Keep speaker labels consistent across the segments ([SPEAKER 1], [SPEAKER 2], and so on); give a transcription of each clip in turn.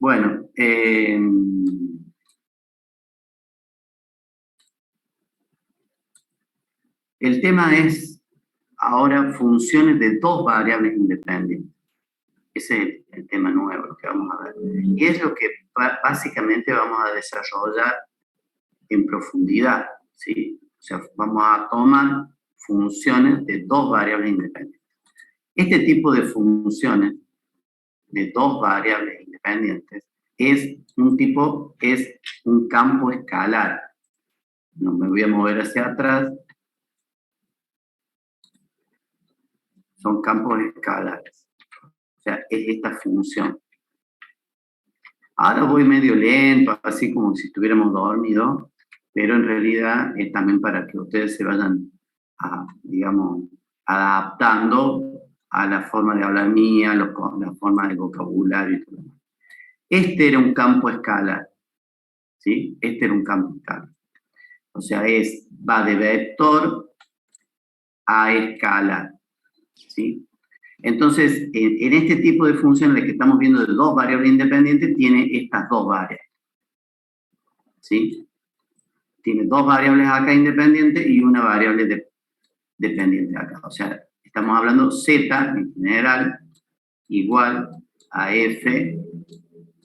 [SPEAKER 1] Bueno, el tema es ahora funciones de dos variables independientes. Ese es el tema nuevo, lo que vamos a ver. Y es lo que básicamente vamos a desarrollar en profundidad, ¿sí? O sea, vamos a tomar funciones de dos variables independientes. Este tipo de funciones de dos variables independientes es un campo escalar. No me voy a mover hacia atrás. Son campos escalares. O sea, es esta función. Ahora voy medio lento, así como si estuviéramos dormidos, pero en realidad es también para que ustedes se vayan, digamos, adaptando a la forma de hablar mía, la forma de vocabulario y todo. Este era un campo escalar, ¿sí? Este era un campo escalar. O sea, va de vector a escalar, ¿sí? Entonces, en este tipo de funciones que estamos viendo de dos variables independientes, tiene estas dos variables, ¿sí? Tiene dos variables acá independientes y una variable dependiente acá. O sea, estamos hablando z en general igual a f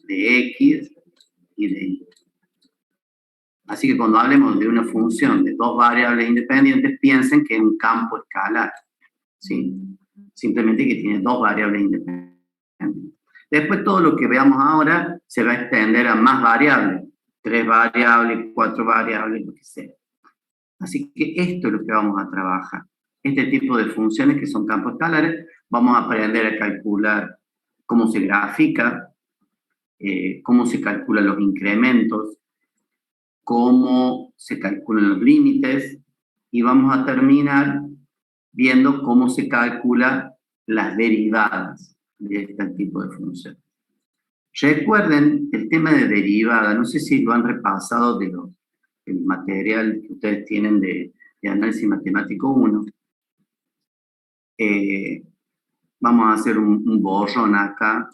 [SPEAKER 1] de x y de y. Así que cuando hablemos de una función de dos variables independientes, piensen que es un campo escalar, ¿sí? Simplemente que tiene dos variables independientes. Después todo lo que veamos ahora se va a extender a más variables, 3 variables, 4 variables, lo que sea. Así que esto es lo que vamos a trabajar. Este tipo de funciones que son campos escalares, vamos a aprender a calcular cómo se grafica, cómo se calculan los incrementos, cómo se calculan los límites, y vamos a terminar viendo cómo se calculan las derivadas de este tipo de funciones. Recuerden el tema de derivada, no sé si lo han repasado del material que ustedes tienen de análisis matemático 1. Vamos a hacer un borrón acá,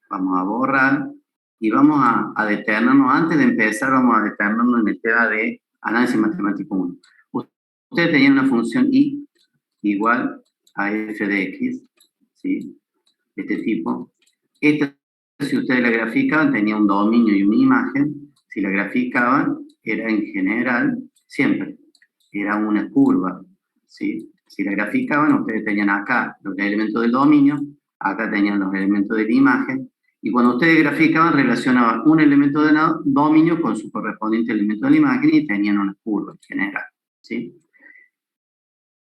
[SPEAKER 1] vamos a borrar y vamos a detenernos, antes de empezar vamos a detenernos en el tema de análisis matemático 1. Ustedes tenían una función y igual a f de x, ¿sí? De este tipo. Esta, si ustedes la graficaban, tenía un dominio y una imagen. Si la graficaban, era en general, siempre, era una curva, ¿sí? Si la graficaban, ustedes tenían acá los elementos del dominio, acá tenían los elementos de la imagen, y cuando ustedes graficaban, relacionaban un elemento del dominio con su correspondiente elemento de la imagen y tenían una curva en general, ¿sí?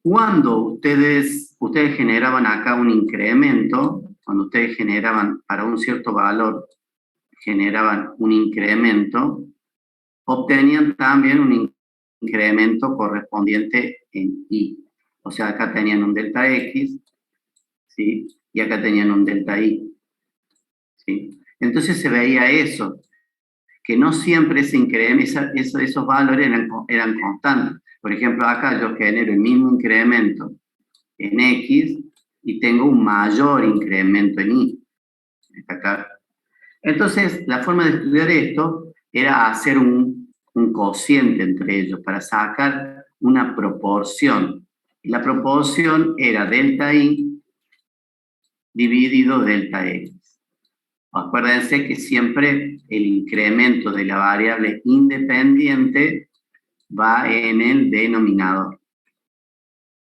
[SPEAKER 1] Cuando ustedes generaban acá un incremento, cuando ustedes generaban para un cierto valor, generaban un incremento, obtenían también un incremento correspondiente en y. O sea, acá tenían un delta x, ¿sí? Y acá tenían un delta y, ¿sí? Entonces se veía eso, que no siempre ese incremento, esos valores eran constantes. Por ejemplo, acá yo genero el mismo incremento en x y tengo un mayor incremento en y. Acá. Entonces, la forma de estudiar esto era hacer un cociente entre ellos para sacar una proporción. Y la proporción era delta y dividido delta x. Acuérdense que siempre el incremento de la variable independiente va en el denominador.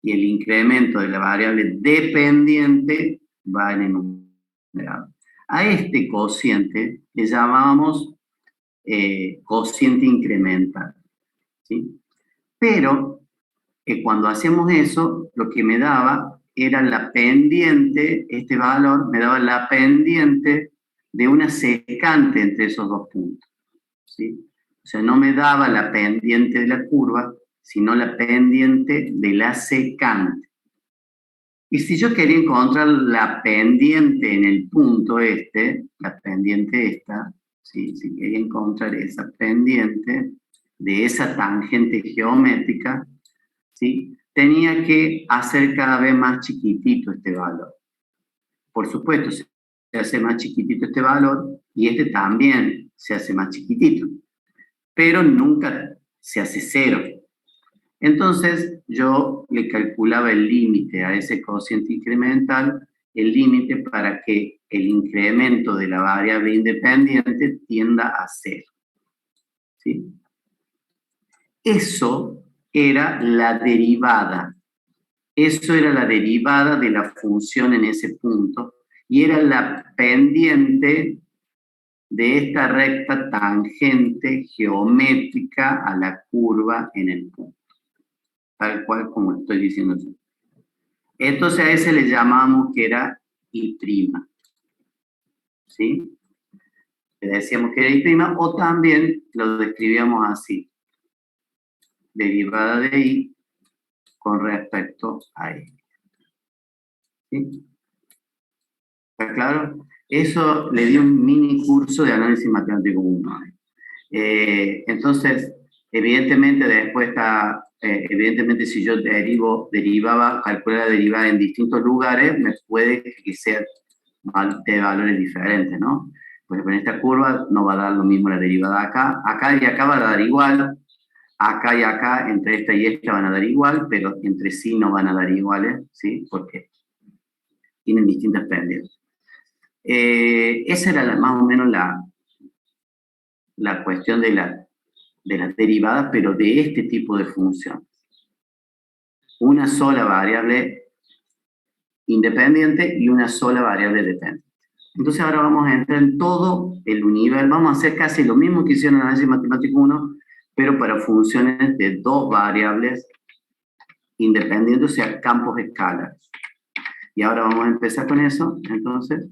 [SPEAKER 1] Y el incremento de la variable dependiente va en el numerador. A este cociente le llamábamos cociente incremental, ¿sí? Pero cuando hacemos eso, lo que me daba era la pendiente, este valor me daba la pendiente de una secante entre esos dos puntos, ¿sí? O sea, no me daba la pendiente de la curva, sino la pendiente de la secante. Y si yo quería encontrar la pendiente en el punto este, la pendiente esta, ¿sí? Si quería encontrar esa pendiente de esa tangente geométrica, ¿sí? Tenía que hacer cada vez más chiquitito este valor. Por supuesto, si se hace más chiquitito este valor, y este también se hace más chiquitito, pero nunca se hace 0. Entonces yo le calculaba el límite a ese cociente incremental, el límite para que el incremento de la variable independiente tienda a 0. ¿Sí? Eso era la derivada. Eso era la derivada de la función en ese punto y era la pendiente de esta recta tangente geométrica a la curva en el punto. Tal cual como estoy diciendo yo. Entonces a ese le llamamos que era I'. ¿Sí? Le decíamos que era I', o también lo describíamos así. Derivada de I con respecto a I. ¿Sí? ¿Está claro? Eso le dio un mini curso de análisis matemático 1. Entonces, evidentemente después está, evidentemente si yo derivaba, calcular la derivada en distintos lugares, me puede que sea de valores diferentes, ¿no? Pues con esta curva no va a dar lo mismo la derivada acá, acá y acá va a dar igual, acá y acá, entre esta y esta van a dar igual, pero entre sí no van a dar iguales, ¿sí? Porque tienen distintas pendientes. Esa era más o menos la cuestión de las derivadas, pero de este tipo de función. Una sola variable independiente y una sola variable dependiente. Entonces ahora vamos a entrar en todo el universo, vamos a hacer casi lo mismo que hicieron en análisis matemático 1, pero para funciones de dos variables independientes, o sea, campos escalares. Y ahora vamos a empezar con eso, entonces,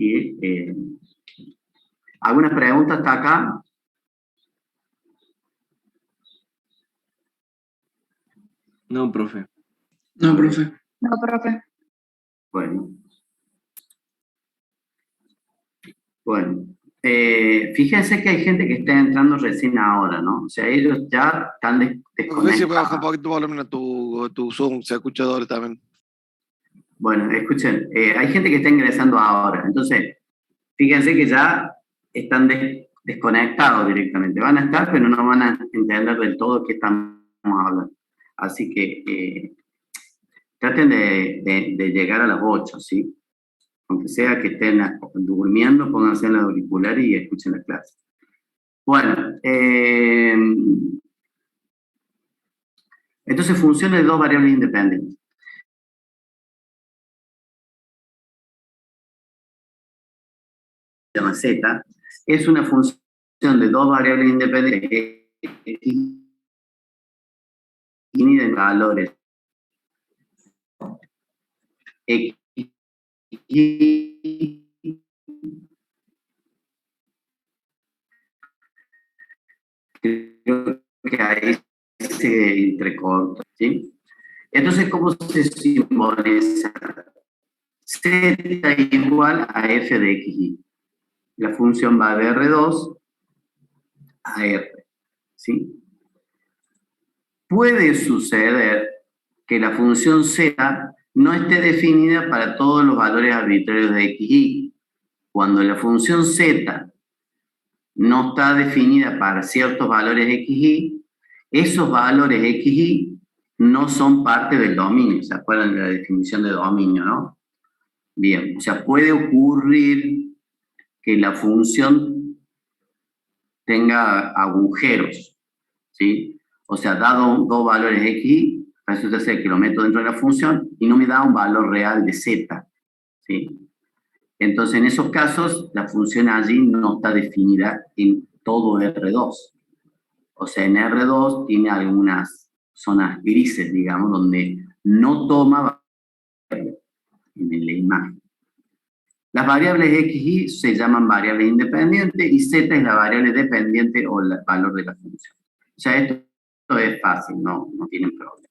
[SPEAKER 1] y ¿alguna pregunta hasta acá?
[SPEAKER 2] No, profe.
[SPEAKER 3] No, profe.
[SPEAKER 4] No, profe.
[SPEAKER 1] Bueno. Bueno. Fíjense que hay gente que está entrando recién ahora, ¿no? O sea, ellos ya están desconectados.
[SPEAKER 5] No sé si puedes bajar un poquito el volumen a tu Zoom, se escucha doble también.
[SPEAKER 1] Bueno, escuchen, hay gente que está ingresando ahora, entonces, fíjense que ya están desconectados directamente. Van a estar, pero no van a entender del todo qué estamos hablando. Así que traten de llegar a las 8, ¿sí? Aunque sea que estén durmiendo, pónganse en la auricular y escuchen la clase. Bueno, entonces funciones de dos variables independientes. Se llama Z, es una función de dos variables independientes y de valores X y creo que ahí se entrecorta, ¿sí? Entonces, ¿cómo se simboliza? Z igual a f de xy. La función va de R2 a R, ¿sí? Puede suceder que la función z no esté definida para todos los valores arbitrarios de xy. Cuando la función z no está definida para ciertos valores xy, esos valores xy no son parte del dominio. ¿Se acuerdan de la definición de dominio, no? Bien, o sea, puede ocurrir que la función tenga agujeros, ¿sí? O sea, dado dos valores x, resulta ser que lo meto dentro de la función y no me da un valor real de z, ¿sí? Entonces, en esos casos, la función allí no está definida en todo R2. O sea, en R2 tiene algunas zonas grises, digamos, donde no toma variable en la imagen. Las variables x y se llaman variables independientes y z es la variable dependiente o el valor de la función. O sea, esto es fácil, no tienen problema.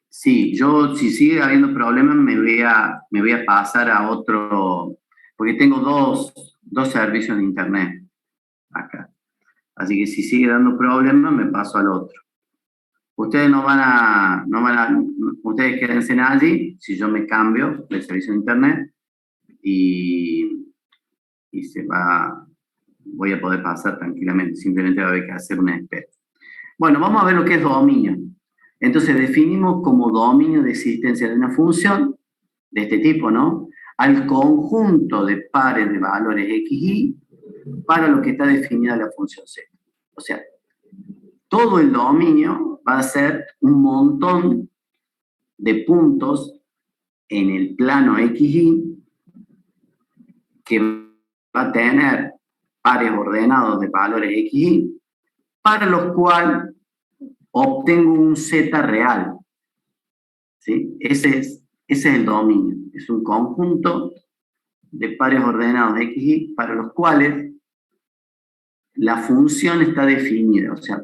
[SPEAKER 1] Sí, si sigue habiendo problemas me voy a pasar a otro, porque tengo dos servicios de internet acá. Así que si sigue dando problemas me paso al otro. Ustedes ustedes quédense allí, si yo me cambio del servicio de internet, y voy a poder pasar tranquilamente, simplemente va a haber que hacer una espera. Bueno, vamos a ver lo que es dominio. Entonces definimos como dominio de existencia de una función de este tipo, ¿no? Al conjunto de pares de valores x, y para lo que está definida la función z. O sea, todo el dominio va a ser un montón de puntos en el plano x, y que va a tener pares ordenados de valores x, y para los cuales obtengo un z real. ¿Sí? Ese es el dominio. Es un conjunto de pares ordenados x, y para los cuales la función está definida. O sea,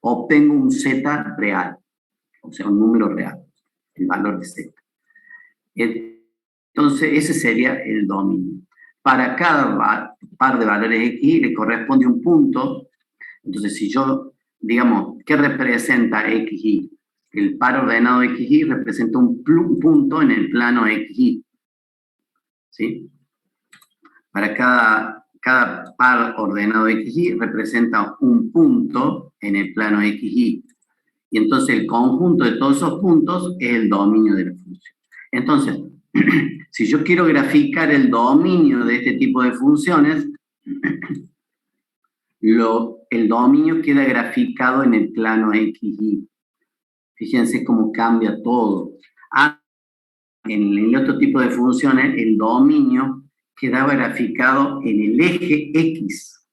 [SPEAKER 1] obtengo un z real. O sea, un número real. El valor de z. Entonces, ese sería el dominio. Para cada par de valores x, y le corresponde un punto. Entonces, si yo, digamos, ¿qué representa x, y? El par ordenado x, y representa un punto en el plano x, y. ¿Sí? Para cada par ordenado x, y representa un punto en el plano x, y. Y entonces el conjunto de todos esos puntos es el dominio de la función. Entonces, si yo quiero graficar el dominio de este tipo de funciones, el dominio queda graficado en el plano x, y. Fíjense cómo cambia todo. En el otro tipo de funciones, el dominio quedaba graficado en el eje x.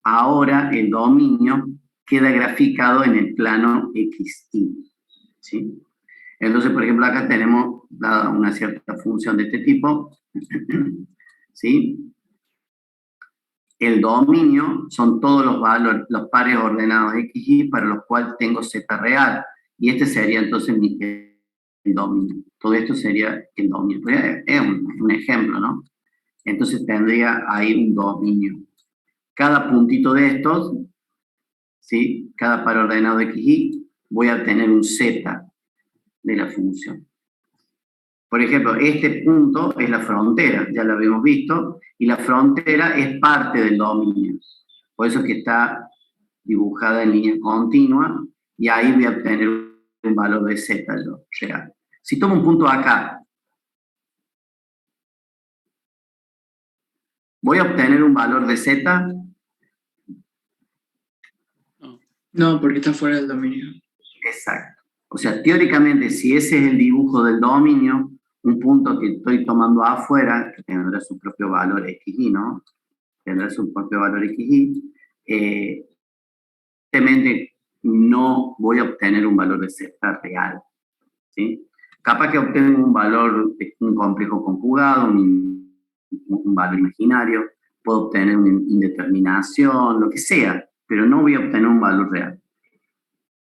[SPEAKER 1] Ahora el dominio queda graficado en el plano x, y. ¿Sí? Entonces, por ejemplo, acá tenemos dada una cierta función de este tipo. ¿Sí? El dominio son todos los valores, los pares ordenados x, y para los cuales tengo z real. Y este sería entonces el dominio. Todo esto sería el dominio. Es un ejemplo, ¿no? Entonces tendría ahí un dominio. Cada puntito de estos, ¿sí? Cada par ordenado x, y, voy a obtener un z de la función. Por ejemplo, este punto es la frontera, ya lo habíamos visto, y la frontera es parte del dominio. Por eso es que está dibujada en línea continua, y ahí voy a obtener un valor de z real. Si tomo un punto acá, ¿voy a obtener un valor de z?
[SPEAKER 2] No, porque está fuera del dominio.
[SPEAKER 1] Exacto. O sea, teóricamente, si ese es el dibujo del dominio, un punto que estoy tomando afuera, que tendrá su propio valor x, y, ¿no? Tendrá su propio valor x, y, evidentemente no voy a obtener un valor de z real. ¿Sí? Capaz que obtengo un valor de un complejo conjugado, un valor imaginario, puedo obtener una indeterminación, lo que sea, pero no voy a obtener un valor real.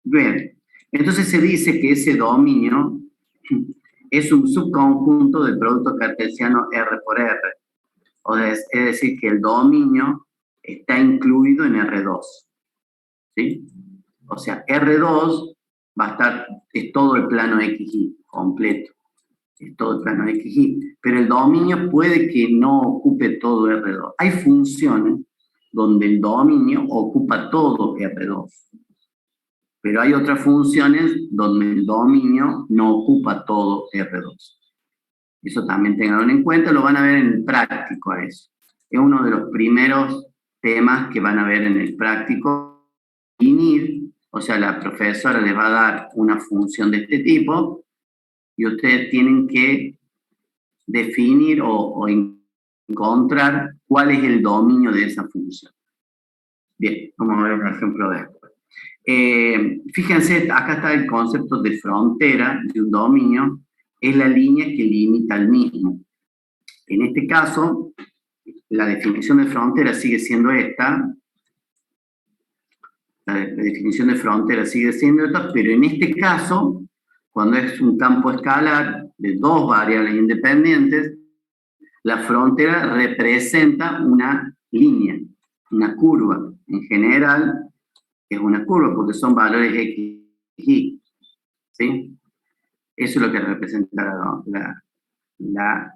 [SPEAKER 1] Bien, entonces se dice que ese dominio es un subconjunto del producto cartesiano R por R. Es decir, que el dominio está incluido en R2. ¿Sí? O sea, R2 va a estar, es todo el plano x, y completo. Es todo el plano x, y. Pero el dominio puede que no ocupe todo R2. Hay funciones donde el dominio ocupa todo R2. Pero hay otras funciones donde el dominio no ocupa todo R2. Eso también tenganlo en cuenta, lo van a ver en el práctico a eso. Es uno de los primeros temas que van a ver en el práctico. Definir, o sea, la profesora les va a dar una función de este tipo y ustedes tienen que definir o encontrar cuál es el dominio de esa función. Bien, vamos a ver un ejemplo de esto. Fíjense, acá está el concepto de frontera de un dominio, es la línea que limita al mismo. En este caso, la definición de frontera sigue siendo esta. La definición de frontera sigue siendo esta, pero en este caso, cuando es un campo escalar de dos variables independientes, la frontera representa una línea, una curva. En general, es una curva porque son valores x, y. ¿Sí? Eso es lo que representa la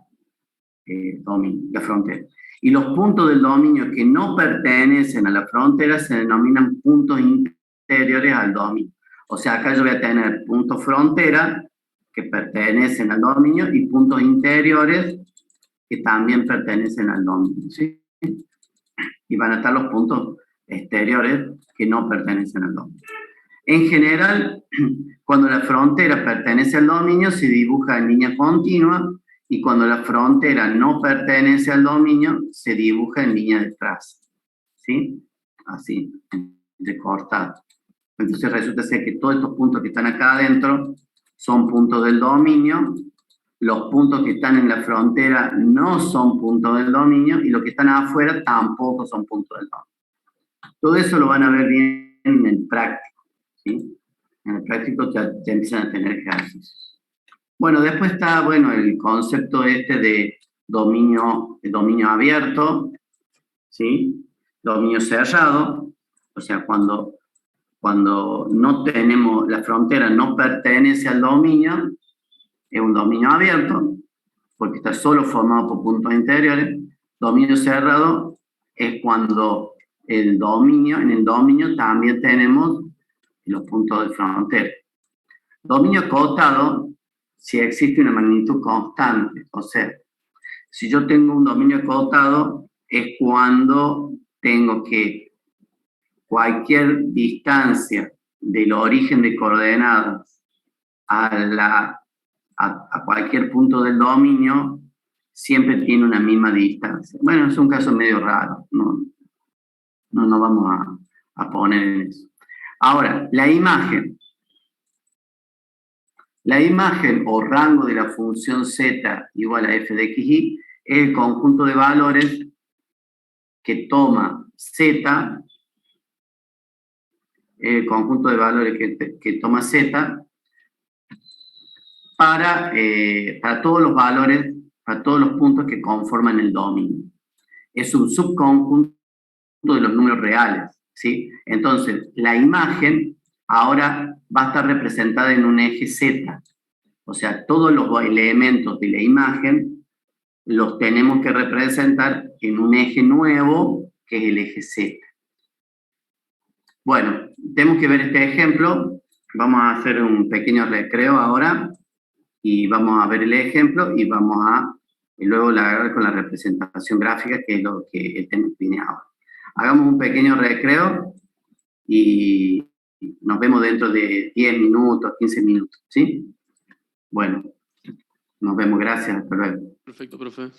[SPEAKER 1] dominio, la frontera. Y los puntos del dominio que no pertenecen a la frontera se denominan puntos interiores al dominio. O sea, acá yo voy a tener puntos frontera que pertenecen al dominio y puntos interiores que también pertenecen al dominio, ¿sí? Y van a estar los puntos exteriores que no pertenecen al dominio. En general, cuando la frontera pertenece al dominio, se dibuja en línea continua, y cuando la frontera no pertenece al dominio, se dibuja en línea de trazo, ¿sí? Así, recortado. Entonces resulta ser que todos estos puntos que están acá adentro son puntos del dominio, los puntos que están en la frontera no son puntos del dominio, y los que están afuera tampoco son puntos del dominio. Todo eso lo van a ver bien en el práctico, ¿sí? En el práctico ya empiezan a tener ejercicios. Bueno, después está, bueno, el concepto este de dominio abierto, ¿sí? Dominio cerrado, o sea, cuando no tenemos, la frontera no pertenece al dominio, es un dominio abierto, porque está solo formado por puntos interiores. Dominio cerrado es cuando en el dominio también tenemos los puntos de frontera. Dominio acotado, si existe una magnitud constante, o sea, si yo tengo un dominio acotado, es cuando tengo que cualquier distancia del origen de coordenadas a cualquier punto del dominio, siempre tiene una misma distancia. Bueno, es un caso medio raro, no vamos a poner en eso. Ahora, la imagen o rango de la función z igual a f de xy es el conjunto de valores que toma z, para todos los valores, para todos los puntos que conforman el dominio. Es un subconjunto de los números reales, ¿sí? Entonces, la imagen ahora va a estar representada en un eje z. O sea, todos los elementos de la imagen los tenemos que representar en un eje nuevo, que es el eje z. Bueno, tenemos que ver este ejemplo. Vamos a hacer un pequeño recreo ahora, y vamos a ver el ejemplo, y luego largar con la representación gráfica, que es lo que el tema viene ahora. Hagamos un pequeño recreo y nos vemos dentro de 10 minutos, 15 minutos, ¿sí? Bueno, nos vemos, gracias, hasta luego.
[SPEAKER 5] Perfecto, profe.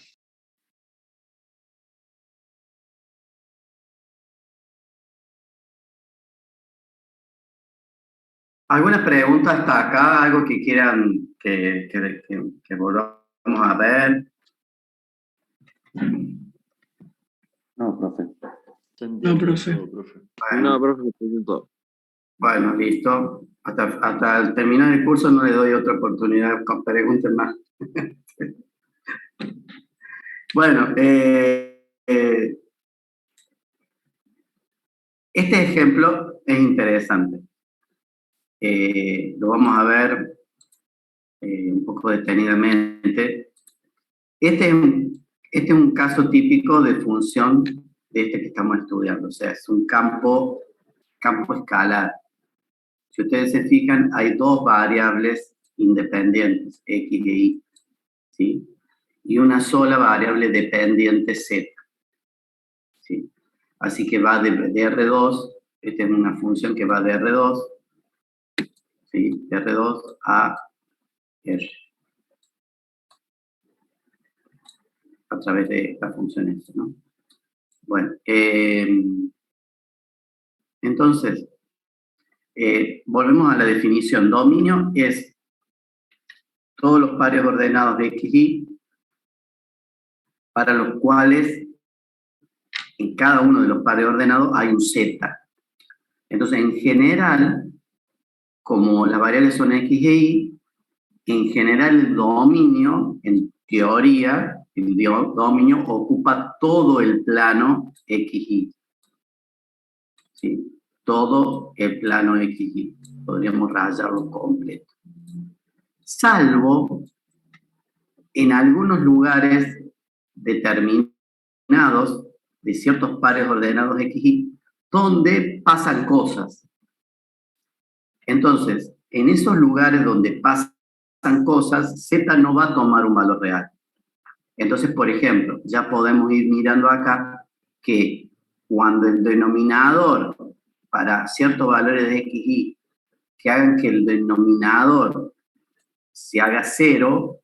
[SPEAKER 1] ¿Algunas preguntas hasta acá? ¿Algo que quieran que volvamos a ver? No, profe.
[SPEAKER 2] No, profe.
[SPEAKER 5] No, profe, todo.
[SPEAKER 1] Bueno, listo. Hasta terminar el curso no le doy otra oportunidad con preguntas más. Bueno, este ejemplo es interesante. Lo vamos a ver un poco detenidamente. Este es un caso típico de función de este que estamos estudiando. O sea, es un campo escalar. Si ustedes se fijan, hay dos variables independientes, x e y, ¿sí? Y una sola variable dependiente, z, ¿sí? Así que va de R2, esta es una función que va de R2, ¿sí? De R2 a R, a través de esta función esta, ¿no? Bueno, entonces, volvemos a la definición. Dominio es todos los pares ordenados de x, y, para los cuales en cada uno de los pares ordenados hay un z. Entonces, en general, como las variables son x e y, en general el dominio, en teoría, el dominio ocupa todo el plano xy. ¿Sí? Todo el plano xy. Podríamos rayarlo completo. Salvo en algunos lugares determinados, de ciertos pares ordenados XY, donde pasan cosas. Entonces, en esos lugares donde pasan cosas, Z no va a tomar un valor real. Entonces, por ejemplo, ya podemos ir mirando acá que cuando el denominador para ciertos valores de XY que hagan que el denominador se haga 0,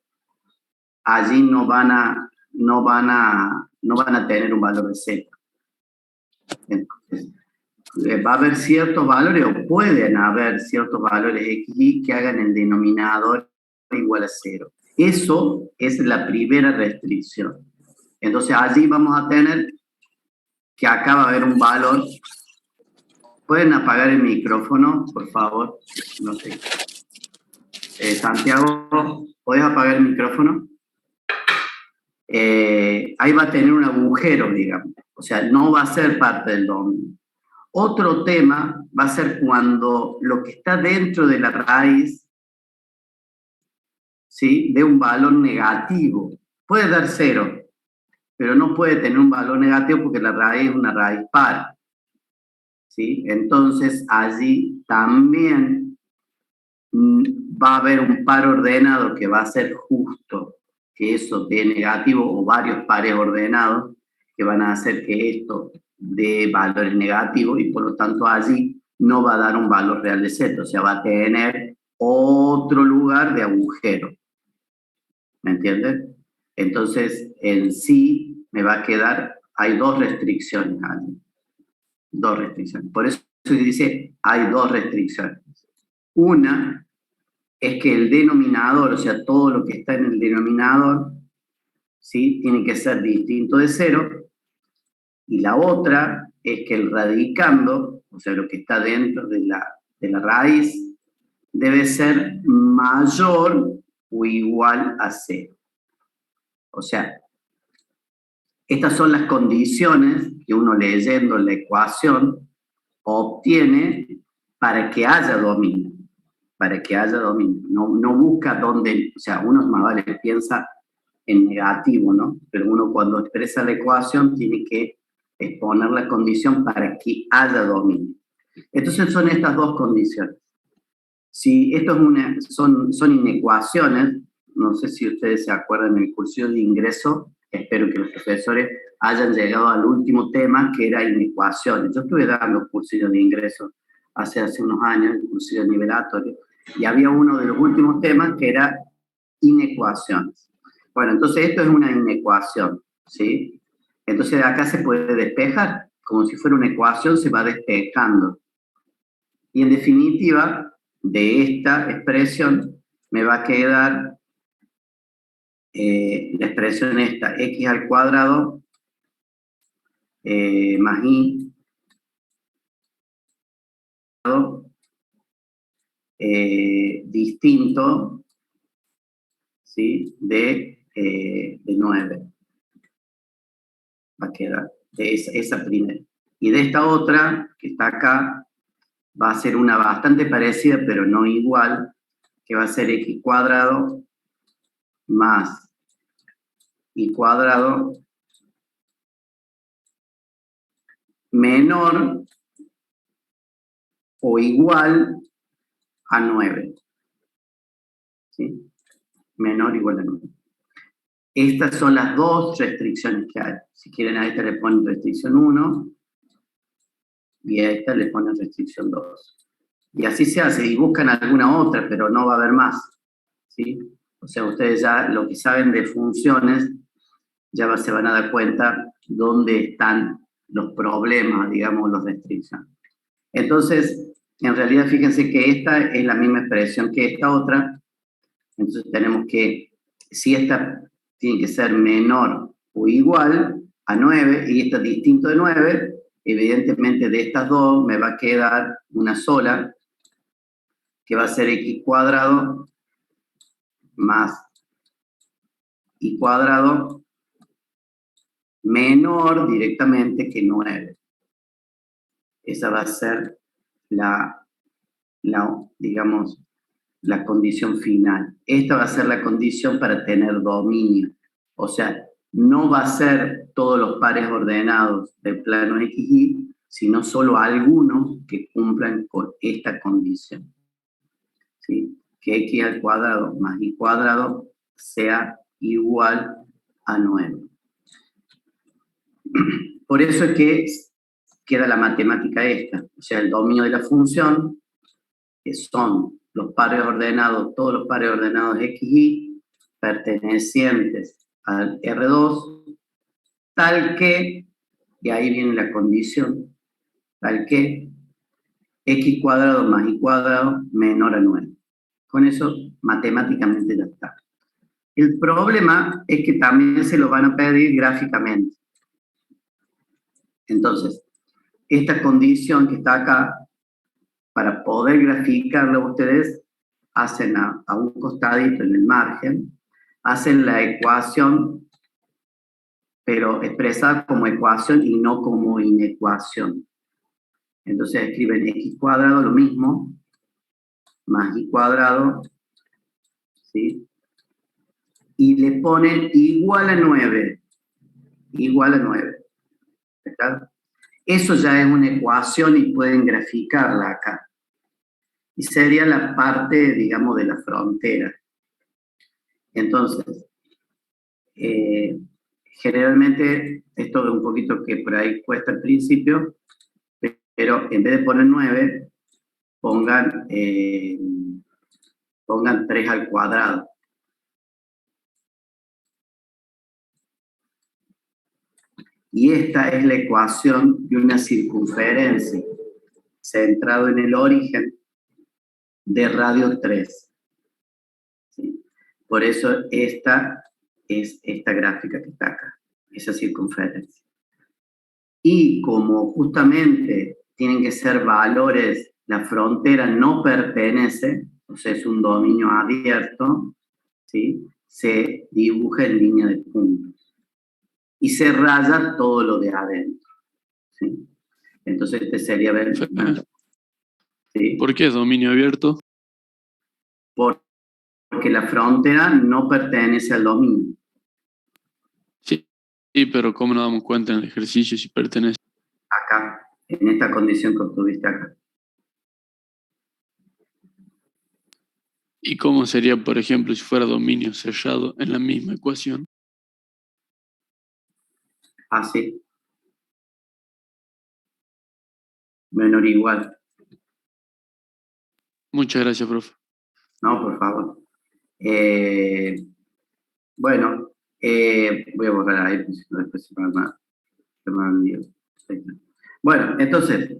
[SPEAKER 1] allí no van a tener un valor de Z. Entonces, va a haber ciertos valores, o pueden haber ciertos valores XY que hagan el denominador igual a 0. Eso es la primera restricción. Entonces, allí vamos a tener que acá va a haber un valor. ¿Pueden apagar el micrófono, por favor? No sé. Santiago, ¿podés apagar el micrófono? Ahí va a tener un agujero, digamos. O sea, no va a ser parte del dominio. Otro tema va a ser cuando lo que está dentro de la raíz, ¿sí?, dé un valor negativo. Puede dar 0, pero no puede tener un valor negativo porque la raíz es una raíz par. ¿Sí? Entonces, allí también va a haber un par ordenado que va a ser justo, que eso dé negativo, o varios pares ordenados que van a hacer que esto dé valores negativos, y por lo tanto allí no va a dar un valor real de Z, o sea, va a tener otro lugar de agujero. ¿Me entienden? Entonces, en sí me va a quedar, hay dos restricciones allí. Dos restricciones. Por eso se dice, hay dos restricciones. Una es que el denominador, o sea, todo lo que está en el denominador, ¿sí?, tiene que ser distinto de 0. Y la otra es que el radicando, o sea, lo que está dentro de la raíz, debe ser mayor o igual a 0. O sea, estas son las condiciones que uno, leyendo la ecuación, obtiene para que haya dominio. Para que haya dominio. No busca dónde, o sea, uno más vale piensa en negativo, ¿no? Pero uno, cuando expresa la ecuación, tiene que exponer la condición para que haya dominio. Entonces son estas dos condiciones. Si esto es son inecuaciones, no sé si ustedes se acuerdan del cursillo de ingreso, espero que los profesores hayan llegado al último tema, que era inecuaciones. Yo estuve dando cursillos de ingreso hace unos años, el cursillo nivelatorio, y había uno de los últimos temas que era inecuaciones. Bueno, entonces esto es una inecuación, ¿sí? Entonces de acá se puede despejar, como si fuera una ecuación, se va despejando. Y en definitiva, de esta expresión me va a quedar la expresión esta, x al cuadrado más y distinto, ¿sí?, de 9. Va a quedar de esa primera. Y de esta otra, que está acá, va a ser una bastante parecida, pero no igual, que va a ser x cuadrado más y cuadrado menor o igual a 9. ¿Sí? Menor o igual a 9. Estas son las dos restricciones que hay. Si quieren, a esta le ponen restricción 1 y a esta le ponen restricción 2. Y así se hace, y buscan alguna otra, pero no va a haber más. ¿Sí? O sea, ustedes ya lo que saben de funciones, ya se van a dar cuenta dónde están los problemas, digamos, las restricciones. Entonces, en realidad, fíjense que esta es la misma expresión que esta otra. Entonces tenemos que, si esta tiene que ser menor o igual a 9 y esta distinto de 9, evidentemente de estas dos me va a quedar una sola, que va a ser x cuadrado más y cuadrado menor directamente que 9. Esa va a ser digamos, la condición final. Esta va a ser la condición para tener dominio. O sea, no va a ser todos los pares ordenados del plano XY, sino solo algunos que cumplan con esta condición. ¿Sí? Que x al cuadrado más y cuadrado sea igual a 9. Por eso es que queda la matemática esta, o sea, el dominio de la función, que son los pares ordenados, todos los pares ordenados XY, pertenecientes al R2, tal que, y ahí viene la condición, tal que x cuadrado más y cuadrado menor a 9. Con eso, matemáticamente ya está. El problema es que también se lo van a pedir gráficamente. Entonces, esta condición que está acá, para poder graficarla ustedes, hacen a un costadito en el margen, hacen la ecuación, pero expresada como ecuación y no como inecuación. Entonces escriben x cuadrado, lo mismo, más y cuadrado, ¿sí? Y le ponen igual a 9. Igual a 9. ¿Está? Eso ya es una ecuación y pueden graficarla acá. Y sería la parte, digamos, de la frontera. Entonces, generalmente, esto es un poquito que por ahí cuesta al principio, pero en vez de poner 9, pongan 3 al cuadrado. Y esta es la ecuación de una circunferencia centrado en el origen de radio 3. ¿Sí? Por eso esta es esta gráfica que está acá, esa circunferencia. Y como justamente tienen que ser valores, la frontera no pertenece, o sea, es un dominio abierto, ¿sí? Se dibuja en línea de puntos. Y se raya todo lo de adentro. ¿Sí? Entonces este sería... ¿Sí?
[SPEAKER 2] ¿Por qué es dominio abierto?
[SPEAKER 1] Porque la frontera no pertenece al dominio.
[SPEAKER 2] Sí, pero ¿cómo nos damos cuenta en el ejercicio si pertenece?
[SPEAKER 1] Acá, en esta condición que obtuviste acá.
[SPEAKER 2] ¿Y cómo sería, por ejemplo, si fuera dominio cerrado en la misma ecuación?
[SPEAKER 1] Así. Menor o igual.
[SPEAKER 2] Muchas gracias, profe.
[SPEAKER 1] No, por favor. Bueno, voy a borrar ahí, porque si no después se me va lío. Bueno, entonces,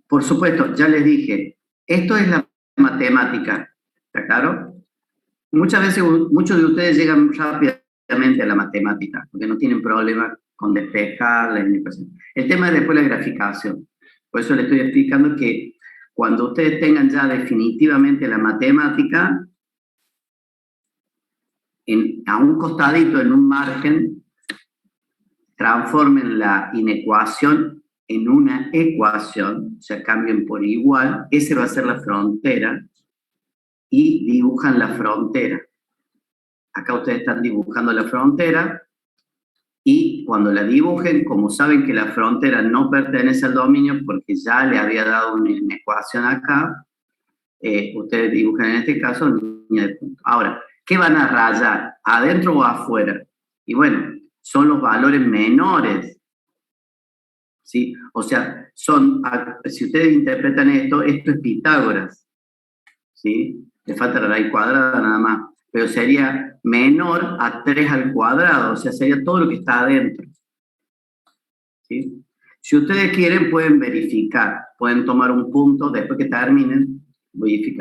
[SPEAKER 1] por supuesto, ya les dije, esto es la matemática, ¿está claro? Muchas veces, muchos de ustedes llegan rápidamente a la matemática, porque no tienen problema con despejar la ecuación. El tema es después la graficación. Por eso les estoy explicando que cuando ustedes tengan ya definitivamente la matemática, a un costadito, en un margen, transformen la inecuación en una ecuación, o sea, cambien por igual, ese va a ser la frontera, y dibujan la frontera. Acá ustedes están dibujando la frontera, y cuando la dibujen, como saben que la frontera no pertenece al dominio, porque ya le había dado una ecuación acá, ustedes dibujan en este caso línea de punto. Ahora, ¿qué van a rayar? ¿Adentro o afuera? Y bueno, son los valores menores. ¿Sí? O sea, si ustedes interpretan esto es Pitágoras. ¿Sí? Le falta la raíz cuadrada nada más. Pero sería menor a 3 al cuadrado. O sea, sería todo lo que está adentro. ¿Sí? Si ustedes quieren, pueden verificar. Pueden tomar un punto después que terminen.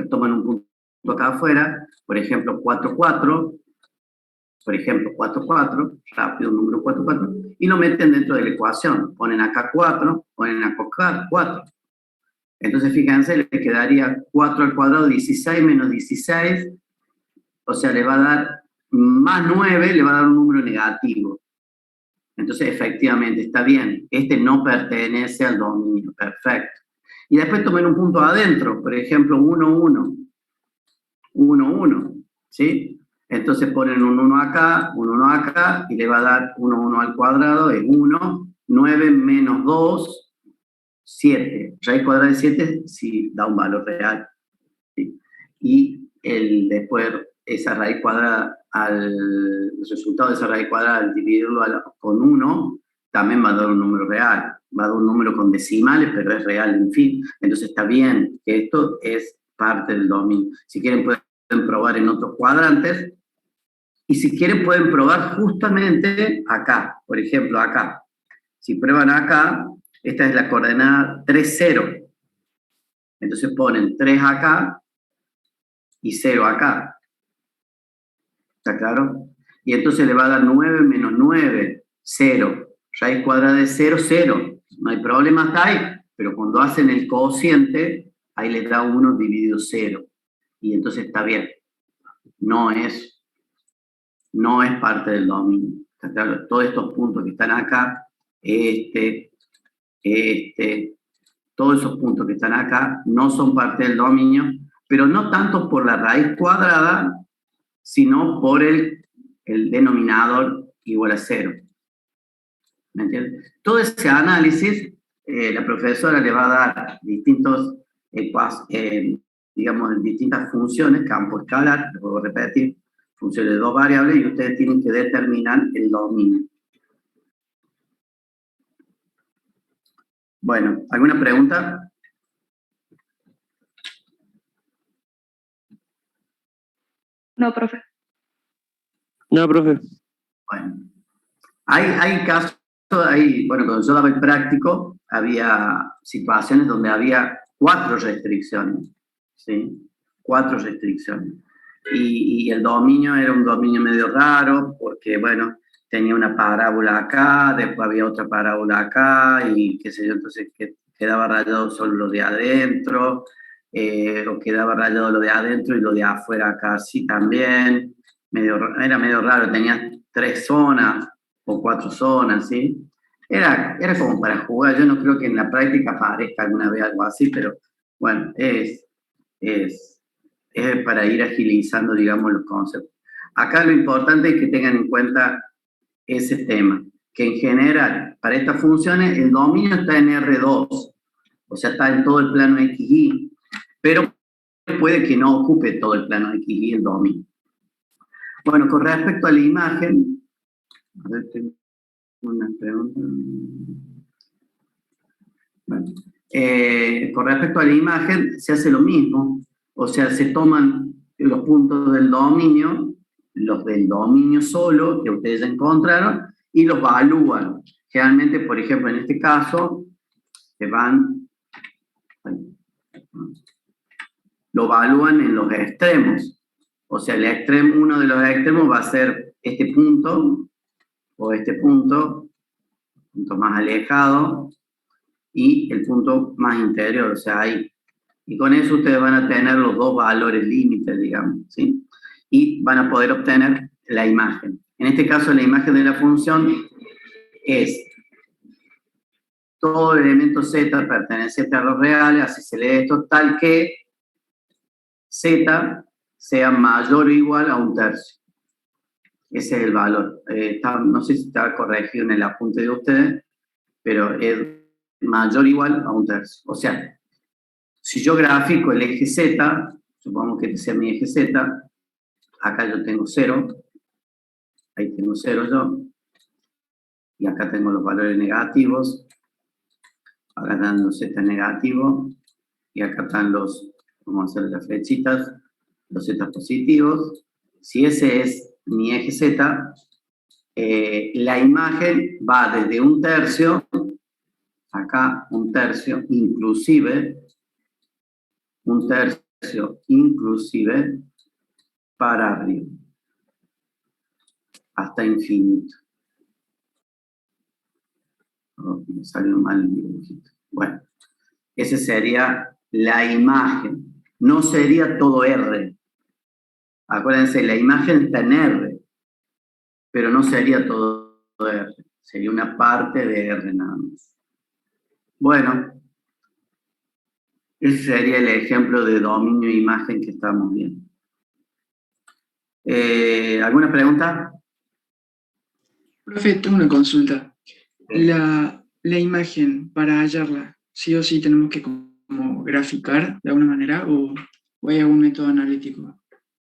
[SPEAKER 1] Toman un punto acá afuera. Por ejemplo, 4, 4. Por ejemplo, 4, 4, rápido, número 4, 4, y lo meten dentro de la ecuación. Ponen acá 4, ponen acá 4. Entonces, fíjense, le quedaría 4 al cuadrado, 16 menos 16, o sea, le va a dar más 9, le va a dar un número negativo. Entonces, efectivamente, está bien. Este no pertenece al dominio, perfecto. Y después tomen un punto adentro, por ejemplo, 1, 1. 1, 1, ¿sí? Entonces ponen un 1 acá, un 1 acá, y le va a dar 1, 1 al cuadrado, es 1, 9 menos 2, 7. Raíz cuadrada de 7 sí da un valor real. ¿Sí? Y después esa raíz cuadrada, el resultado de esa raíz cuadrada, al dividirlo con 1, también va a dar un número real. Va a dar un número con decimales, pero es real, en fin. Entonces está bien que esto es parte del dominio. Si quieren pueden probar en otros cuadrantes, y si quieren pueden probar justamente acá, por ejemplo acá. Si prueban acá, esta es la coordenada 3, 0. Entonces ponen 3 acá y 0 acá. ¿Está claro? Y entonces le va a dar 9 menos 9, 0. Raíz cuadrada de 0, 0. No hay problema hasta ahí, pero cuando hacen el cociente, ahí les da 1 dividido 0. Y entonces está bien. No es parte del dominio. ¿Está claro? Todos estos puntos que están acá, todos esos puntos que están acá no son parte del dominio, pero no tanto por la raíz cuadrada, sino por el denominador igual a 0. ¿Me entiendes? Todo ese análisis, la profesora le va a dar distintos, digamos, distintas funciones, campo escalar, lo puedo repetir, funciones de 2 variables, y ustedes tienen que determinar el dominio. Bueno, ¿alguna pregunta?
[SPEAKER 3] No, profe.
[SPEAKER 2] No, profe.
[SPEAKER 1] Bueno, hay casos, bueno, cuando yo daba el práctico, había situaciones donde había 4 restricciones, ¿sí? 4 restricciones. Y el dominio era un dominio medio raro, porque, bueno, tenía una parábola acá, después había otra parábola acá, y qué sé yo, entonces quedaba rayado solo lo de adentro, o quedaba rayado lo de adentro y lo de afuera casi también. Era medio raro, tenía 3 zonas o 4 zonas, ¿sí? Era como para jugar. Yo no creo que en la práctica aparezca alguna vez algo así, pero bueno, es para ir agilizando, digamos, los conceptos. Acá lo importante es que tengan en cuenta ese tema, que en general, para estas funciones, el dominio está en R2, o sea, está en todo el plano XY, pero puede que no ocupe todo el plano XY el dominio. Bueno, con respecto a la imagen, a ver, tengo una pregunta. Bueno, con respecto a la imagen, se hace lo mismo, o sea, se toman los puntos del dominio, los del dominio solo, que ustedes ya encontraron, y los evalúan. Generalmente, por ejemplo, en este caso, lo evalúan en los extremos. O sea, uno de los extremos va a ser este punto, o este punto más alejado, y el punto más interior, o sea, ahí. Y con eso ustedes van a tener los 2 valores límites, digamos, ¿sí? Y van a poder obtener la imagen. En este caso, la imagen de la función es todo el elemento z perteneciente a los reales, así se lee esto, tal que z sea mayor o igual a 1/3. Ese es el valor. No sé si está corregido en el apunte de ustedes, pero es mayor o igual a 1/3. O sea, si yo grafico el eje z, supongamos que este sea mi eje z, acá yo tengo 0, ahí tengo 0 yo, y acá tengo los valores negativos, acá están los z negativos, y acá están vamos a hacer las flechitas, los z positivos. Si ese es mi eje z, la imagen va desde 1/3, acá 1/3, inclusive, 1/3 inclusive, para arriba, hasta infinito. Oh, me salió mal el dibujito. Bueno, esa sería la imagen. No sería todo R. Acuérdense, la imagen está en R, pero no sería todo R. Sería una parte de R nada más. Bueno, ese sería el ejemplo de dominio e imagen que estamos viendo. ¿Alguna pregunta?
[SPEAKER 4] Profe, tengo una consulta. La imagen, para hallarla, ¿sí o sí tenemos que como graficar de alguna manera o hay algún método analítico?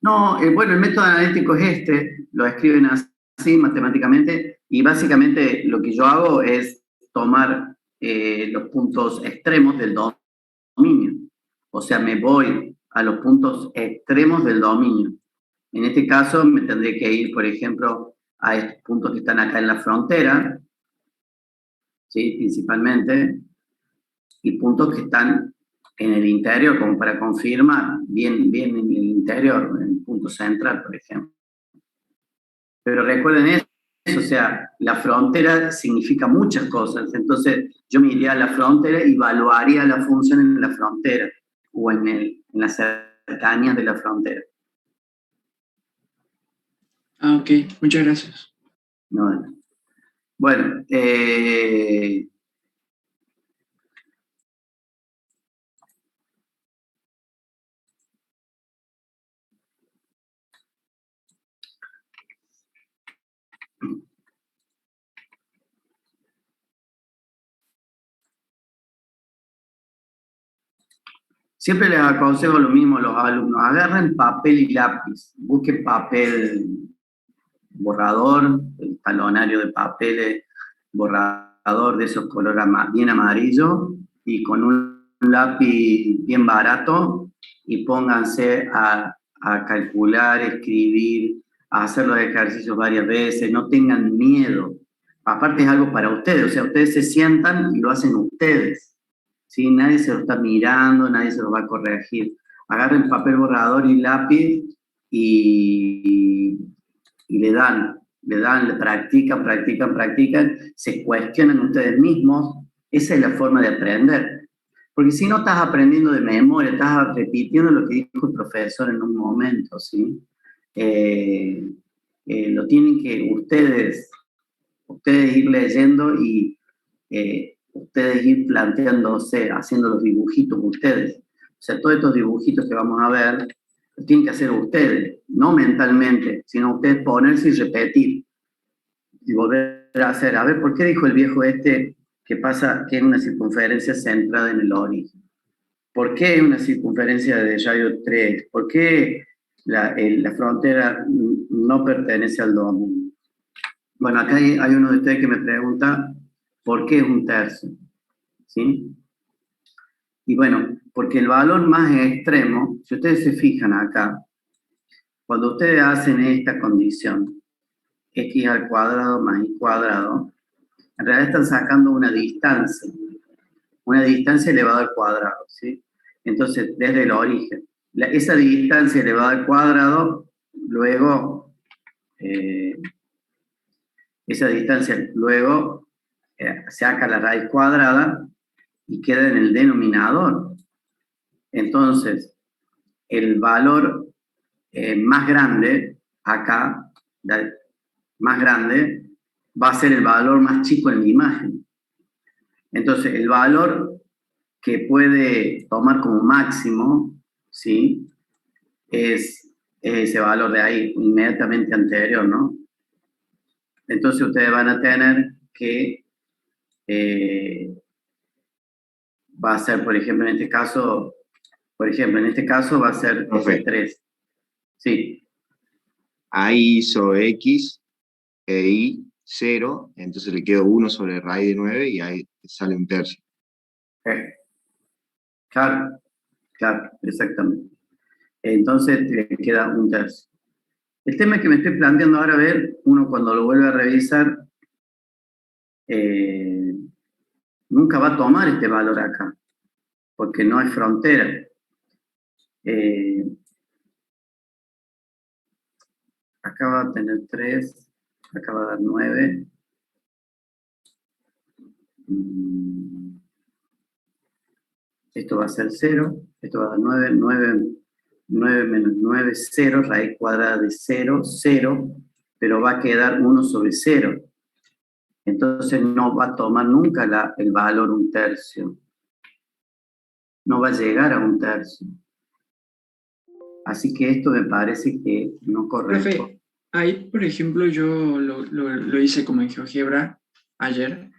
[SPEAKER 1] No, bueno, el método analítico es este, lo escriben así matemáticamente, y básicamente lo que yo hago es tomar los puntos extremos del dominio. O sea, me voy a los puntos extremos del dominio. En este caso me tendré que ir, por ejemplo, a estos puntos que están acá en la frontera, ¿sí? Principalmente, y puntos que están en el interior, como para confirmar bien en el interior, en el punto central, por ejemplo. Pero recuerden eso, o sea, la frontera significa muchas cosas, entonces yo me iría a la frontera y evaluaría la función en la frontera, o en las cercanías de la frontera.
[SPEAKER 4] Ah, ok, muchas gracias.
[SPEAKER 1] No. Bueno, siempre les aconsejo lo mismo a los alumnos, agarren papel y lápiz, busquen papel borrador, el talonario de papeles, borrador de esos colores bien amarillo, y con un lápiz bien barato, y pónganse a calcular, escribir, a hacer los ejercicios varias veces, no tengan miedo. Aparte es algo para ustedes, o sea, ustedes se sientan y lo hacen ustedes. ¿Sí? Nadie se lo está mirando, nadie se lo va a corregir. Agarren papel borrador y lápiz y le practican, se cuestionan ustedes mismos. Esa es la forma de aprender. Porque si no estás aprendiendo de memoria, estás repitiendo lo que dijo el profesor en un momento, ¿sí? Lo tienen que ustedes ir leyendo y ustedes ir planteándose, haciendo los dibujitos ustedes. O sea, todos estos dibujitos que vamos a ver, los tienen que hacer ustedes, no mentalmente, sino ustedes ponerse y repetir. Y volver a hacer, a ver, ¿por qué dijo el viejo este que pasa, que es una circunferencia centrada en el origen? ¿Por qué es una circunferencia de radio 3? ¿Por qué la frontera no pertenece al dominio? Bueno, acá hay uno de ustedes que me pregunta, ¿por qué es un tercio? ¿Sí? Y bueno, porque el valor más extremo, si ustedes se fijan acá, cuando ustedes hacen esta condición, x al cuadrado más y cuadrado, en realidad están sacando una distancia elevada al cuadrado, ¿sí? Entonces, desde el origen, esa distancia elevada al cuadrado, luego, saca la raíz cuadrada y queda en el denominador. Entonces, el valor más grande, acá, más grande, va a ser el valor más chico en la imagen. Entonces, el valor que puede tomar como máximo, ¿sí? Es ese valor de ahí, inmediatamente anterior, ¿no? Entonces, ustedes van a tener que, va a ser, por ejemplo, en este caso va a ser F3. Sí.
[SPEAKER 6] A hizo X e Y 0, entonces le quedó 1 sobre raíz de 9 y ahí sale un tercio.
[SPEAKER 1] Claro, exactamente. Entonces le queda un tercio. El tema que me estoy planteando ahora, a ver, uno cuando lo vuelve a revisar, nunca va a tomar este valor acá, porque no es frontera. Acá va a tener 3, acá va a dar 9. Esto va a ser 0, esto va a dar 9 menos 9, 0, raíz cuadrada de 0, 0, pero va a quedar 1 sobre 0. Entonces no va a tomar nunca el valor un tercio. No va a llegar a un tercio. Así que esto me parece que no corresponde.
[SPEAKER 4] Profe, ahí, por ejemplo, yo lo hice como en GeoGebra ayer,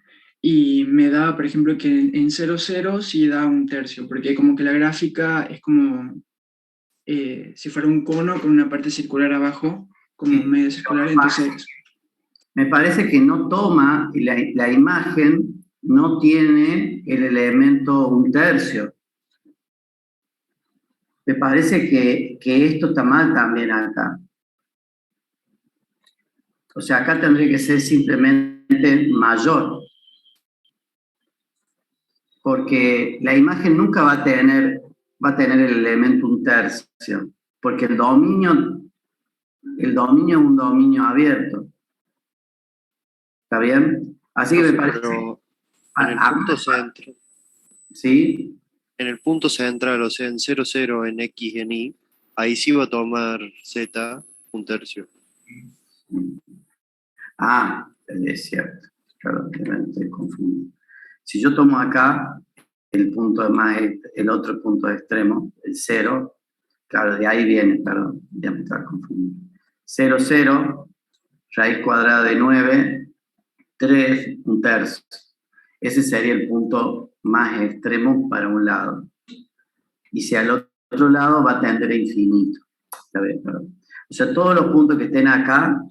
[SPEAKER 4] y me da, por ejemplo, que en 0,0 sí da un tercio, porque como que la gráfica es como si fuera un cono con una parte circular abajo, como
[SPEAKER 1] Sí,
[SPEAKER 4] medio circular, entonces...
[SPEAKER 1] me parece que no toma, la imagen no tiene el elemento un tercio. Me parece que esto está mal también acá. O sea, acá tendría que ser simplemente mayor. Porque la imagen nunca va a tener el elemento un tercio. Porque el dominio es un dominio abierto. ¿Está bien? Así que me
[SPEAKER 7] Profe,
[SPEAKER 1] parece...
[SPEAKER 7] pero en el punto central,
[SPEAKER 1] ¿Sí?
[SPEAKER 7] en el punto central, o sea, en 0,0 en X en Y, ahí sí va a tomar Z un tercio.
[SPEAKER 1] Ah, es cierto. Claro, estoy confundido. Si yo tomo acá el punto más, el otro punto extremo, el 0, claro, de ahí viene, perdón, ya me estaba confundiendo. 0, 0, raíz cuadrada de 9, 3, un tercio. Ese sería el punto más extremo para un lado. Y si al otro lado va a tender a infinito. Está bien, perdón. O sea, todos los puntos que estén acá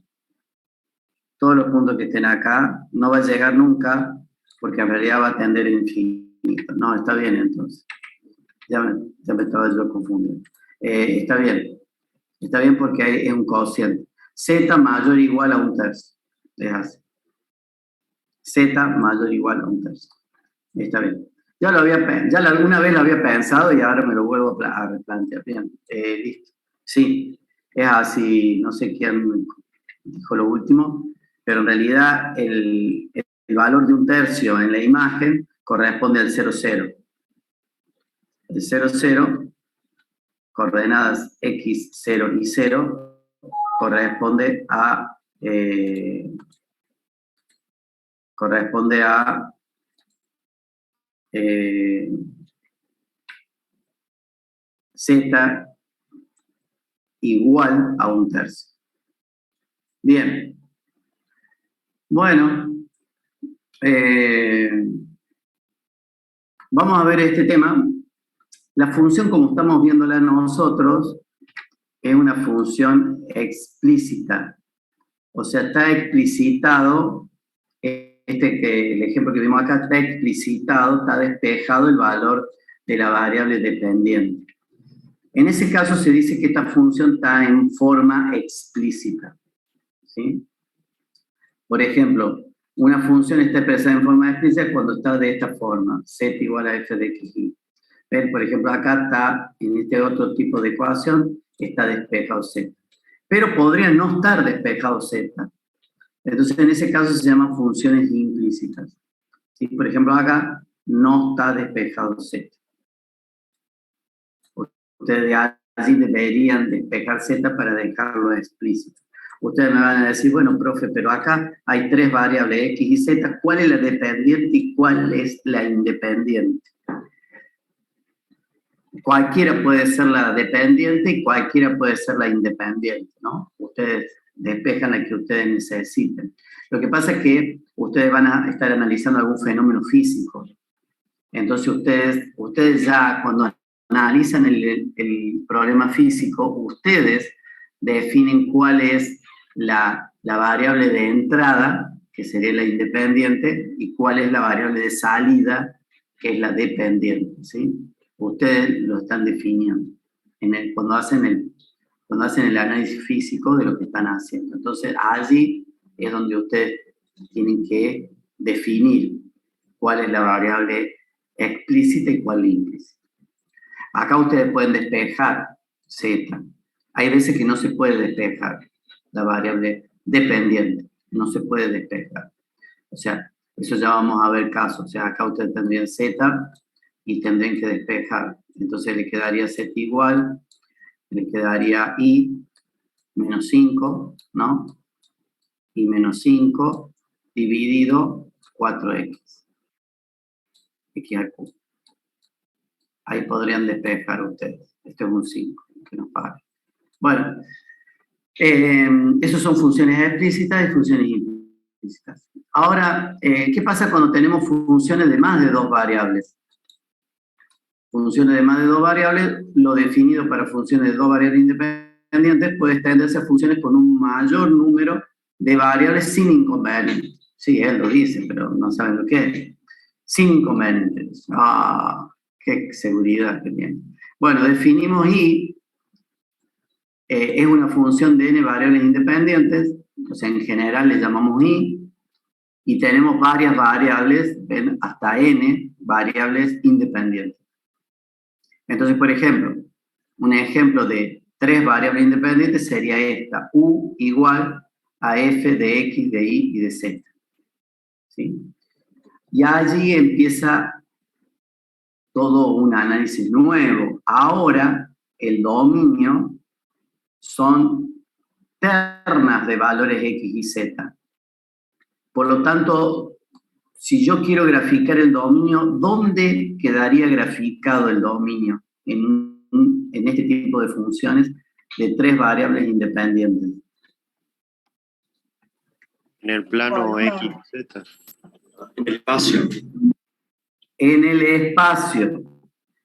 [SPEAKER 1] no va a llegar nunca, porque en realidad va a tender a infinito. No, está bien entonces. Ya me estaba yo confundiendo. Está bien porque es un cociente. Z mayor o igual a un tercio. Es así. Z mayor o igual a un tercio. Está bien. Ya alguna vez lo había pensado y ahora me lo vuelvo a replantear. Bien, listo. Sí, es así. No sé quién dijo lo último, pero en realidad el valor de un tercio en la imagen corresponde al 0, 0. El 0, 0, coordenadas x, 0 y 0, corresponde a z igual a un tercio. Bien. Bueno, vamos a ver este tema. La función, como estamos viéndola nosotros, es una función explícita. O sea, está explicitado, el ejemplo que vimos acá está explicitado, está despejado el valor de la variable dependiente. En ese caso se dice que esta función está en forma explícita. ¿Sí? Por ejemplo, una función está expresada en forma explícita cuando está de esta forma, z igual a f de x y. ¿Ven? Por ejemplo, acá está, en este otro tipo de ecuación, está despejado z. Pero podría no estar despejado z. Entonces, en ese caso se llaman funciones implícitas. ¿Sí? Por ejemplo, acá no está despejado z. Ustedes allí deberían despejar z para dejarlo explícito. Ustedes me van a decir, bueno, profe, pero acá hay tres variables, x y z. ¿Cuál es la dependiente y cuál es la independiente? Cualquiera puede ser la dependiente y cualquiera puede ser la independiente, ¿no? Ustedes despejan la que ustedes necesiten. Lo que pasa es que ustedes van a estar analizando algún fenómeno físico. Entonces ustedes ya cuando analizan el problema físico, ustedes definen cuál es la variable de entrada, que sería la independiente, y cuál es la variable de salida, que es la dependiente, ¿sí? Ustedes lo están definiendo cuando hacen el análisis físico de lo que están haciendo. Entonces, allí es donde ustedes tienen que definir cuál es la variable explícita y cuál implícita. Acá ustedes pueden despejar z. Hay veces que no se puede despejar la variable dependiente, no se puede despejar. O sea, eso ya vamos a ver casos. O sea, acá ustedes tendrían z y tendrían que despejar. Entonces le quedaría z igual, le quedaría y menos 5, ¿no? Y menos 5 dividido 4x. X al cubo. Ahí podrían despejar ustedes. Esto es un 5, que nos pague. Bueno, esas son funciones explícitas y funciones implícitas. Ahora, ¿qué pasa cuando tenemos funciones de más de dos variables? Funciones de más de dos variables, lo definido para funciones de dos variables independientes puede extenderse a funciones con un mayor número de variables sin inconvenientes. Sí, él lo dice, pero no saben lo que es. Sin inconvenientes. Ah, qué seguridad que tiene. Bueno, definimos I, es una función de n variables independientes, o sea, en general le llamamos I, y tenemos varias variables, hasta n variables independientes. Entonces, por ejemplo, un ejemplo de 3 variables independientes sería esta, u igual a f de x, de y y de z. ¿Sí? Y allí empieza todo un análisis nuevo. Ahora, el dominio son ternas de valores x y z. Por lo tanto, si yo quiero graficar el dominio, ¿dónde quedaría graficado el dominio? En este tipo de funciones de 3 variables independientes.
[SPEAKER 7] En el plano X, Z.
[SPEAKER 8] En el espacio.
[SPEAKER 1] En el espacio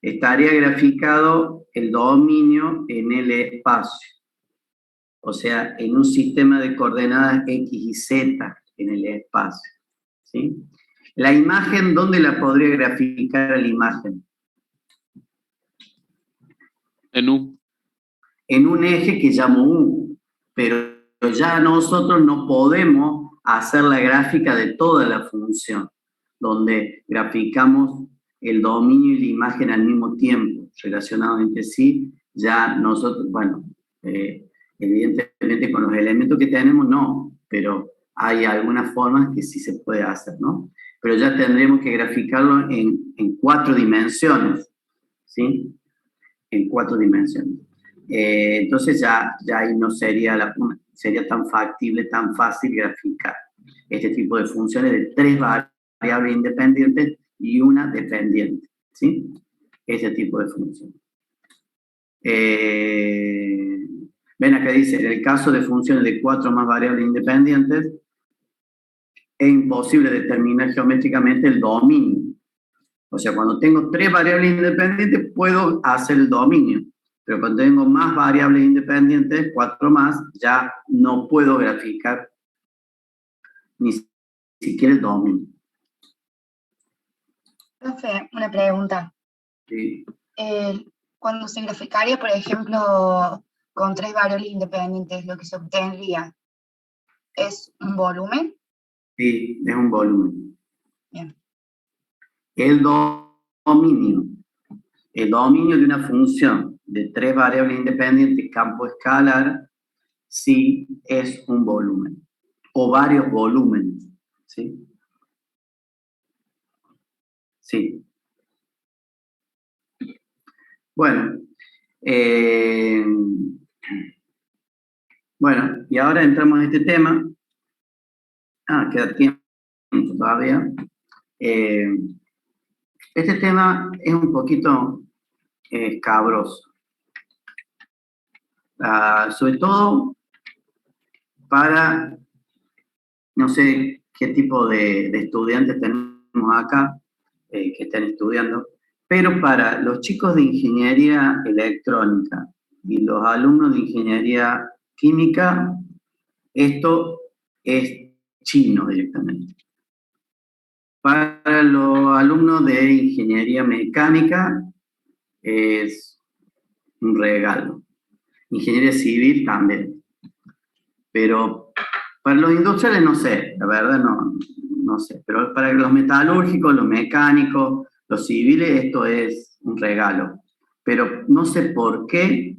[SPEAKER 1] estaría graficado el dominio en el espacio. O sea, en un sistema de coordenadas X y Z en el espacio. ¿Sí? La imagen, ¿dónde la podría graficar la imagen?
[SPEAKER 2] En U.
[SPEAKER 1] En un eje que llamo U, pero ya nosotros no podemos hacer la gráfica de toda la función, donde graficamos el dominio y la imagen al mismo tiempo, relacionados entre sí. Ya nosotros, bueno, evidentemente con los elementos que tenemos no, pero hay algunas formas que sí se puede hacer, ¿no? Pero ya tendremos que graficarlo en 4 dimensiones, ¿sí? En 4 dimensiones. Entonces ya ahí no sería, sería tan factible, tan fácil graficar este tipo de funciones de 3 variables independientes y una dependiente, ¿sí? Ese tipo de funciones. Ven acá dice, en el caso de funciones de 4 más variables independientes, es imposible determinar geométricamente el dominio. O sea, cuando tengo 3 variables independientes, puedo hacer el dominio. Pero cuando tengo más variables independientes, 4 más, ya no puedo graficar ni siquiera el dominio.
[SPEAKER 9] Profe, una pregunta.
[SPEAKER 1] Sí.
[SPEAKER 9] Cuando se graficaría, por ejemplo, con 3 variables independientes, lo que se obtendría es un volumen.
[SPEAKER 1] Sí, es un volumen.
[SPEAKER 9] Bien.
[SPEAKER 1] El dominio de una función de 3 variables independientes, campo escalar, sí es un volumen, o varios volúmenes, ¿sí? Sí. Bueno, bueno, y ahora entramos en este tema. Queda tiempo todavía. Este tema es un poquito escabroso. Sobre todo para, no sé qué tipo de estudiantes tenemos acá que estén estudiando, pero para los chicos de ingeniería electrónica y los alumnos de ingeniería química, esto es chino directamente. Para los alumnos de ingeniería mecánica es un regalo. Ingeniería civil también. Pero para los industriales no sé, la verdad no sé. Pero para los metalúrgicos, los mecánicos, los civiles, esto es un regalo. Pero no sé por qué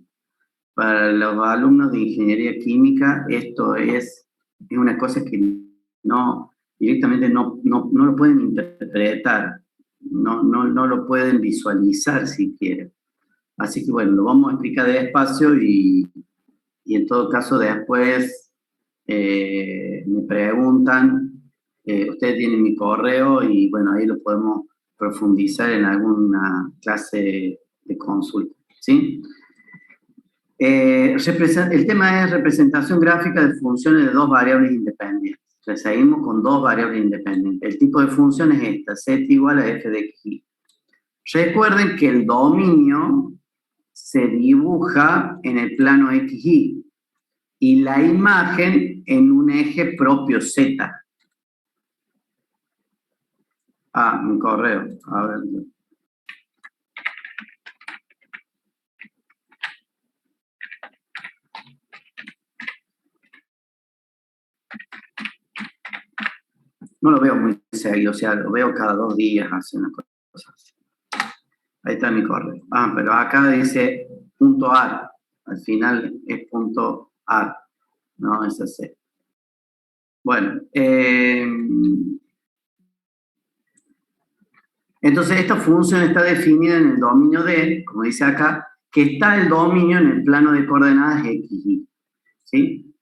[SPEAKER 1] para los alumnos de ingeniería química esto es una cosa que directamente no lo pueden interpretar, no lo pueden visualizar siquiera. Así que bueno, lo vamos a explicar despacio y en todo caso después me preguntan, ustedes tienen mi correo y bueno, ahí lo podemos profundizar en alguna clase de consulta, ¿sí? El tema es representación gráfica de funciones de dos variables independientes. Entonces, seguimos con dos variables independientes. El tipo de función es esta, z igual a f de x. Recuerden que el dominio se dibuja en el plano xy y la imagen en un eje propio z. Mi correo. A ver. No lo veo muy seguido, o sea, lo veo cada 2 días, hace una cosa así. Ahí está mi correo. Pero acá dice .ar. Al final es .ar. No es así. Bueno. Entonces, esta función está definida en el dominio D, como dice acá, que está el dominio en el plano de coordenadas x, y. ¿Sí?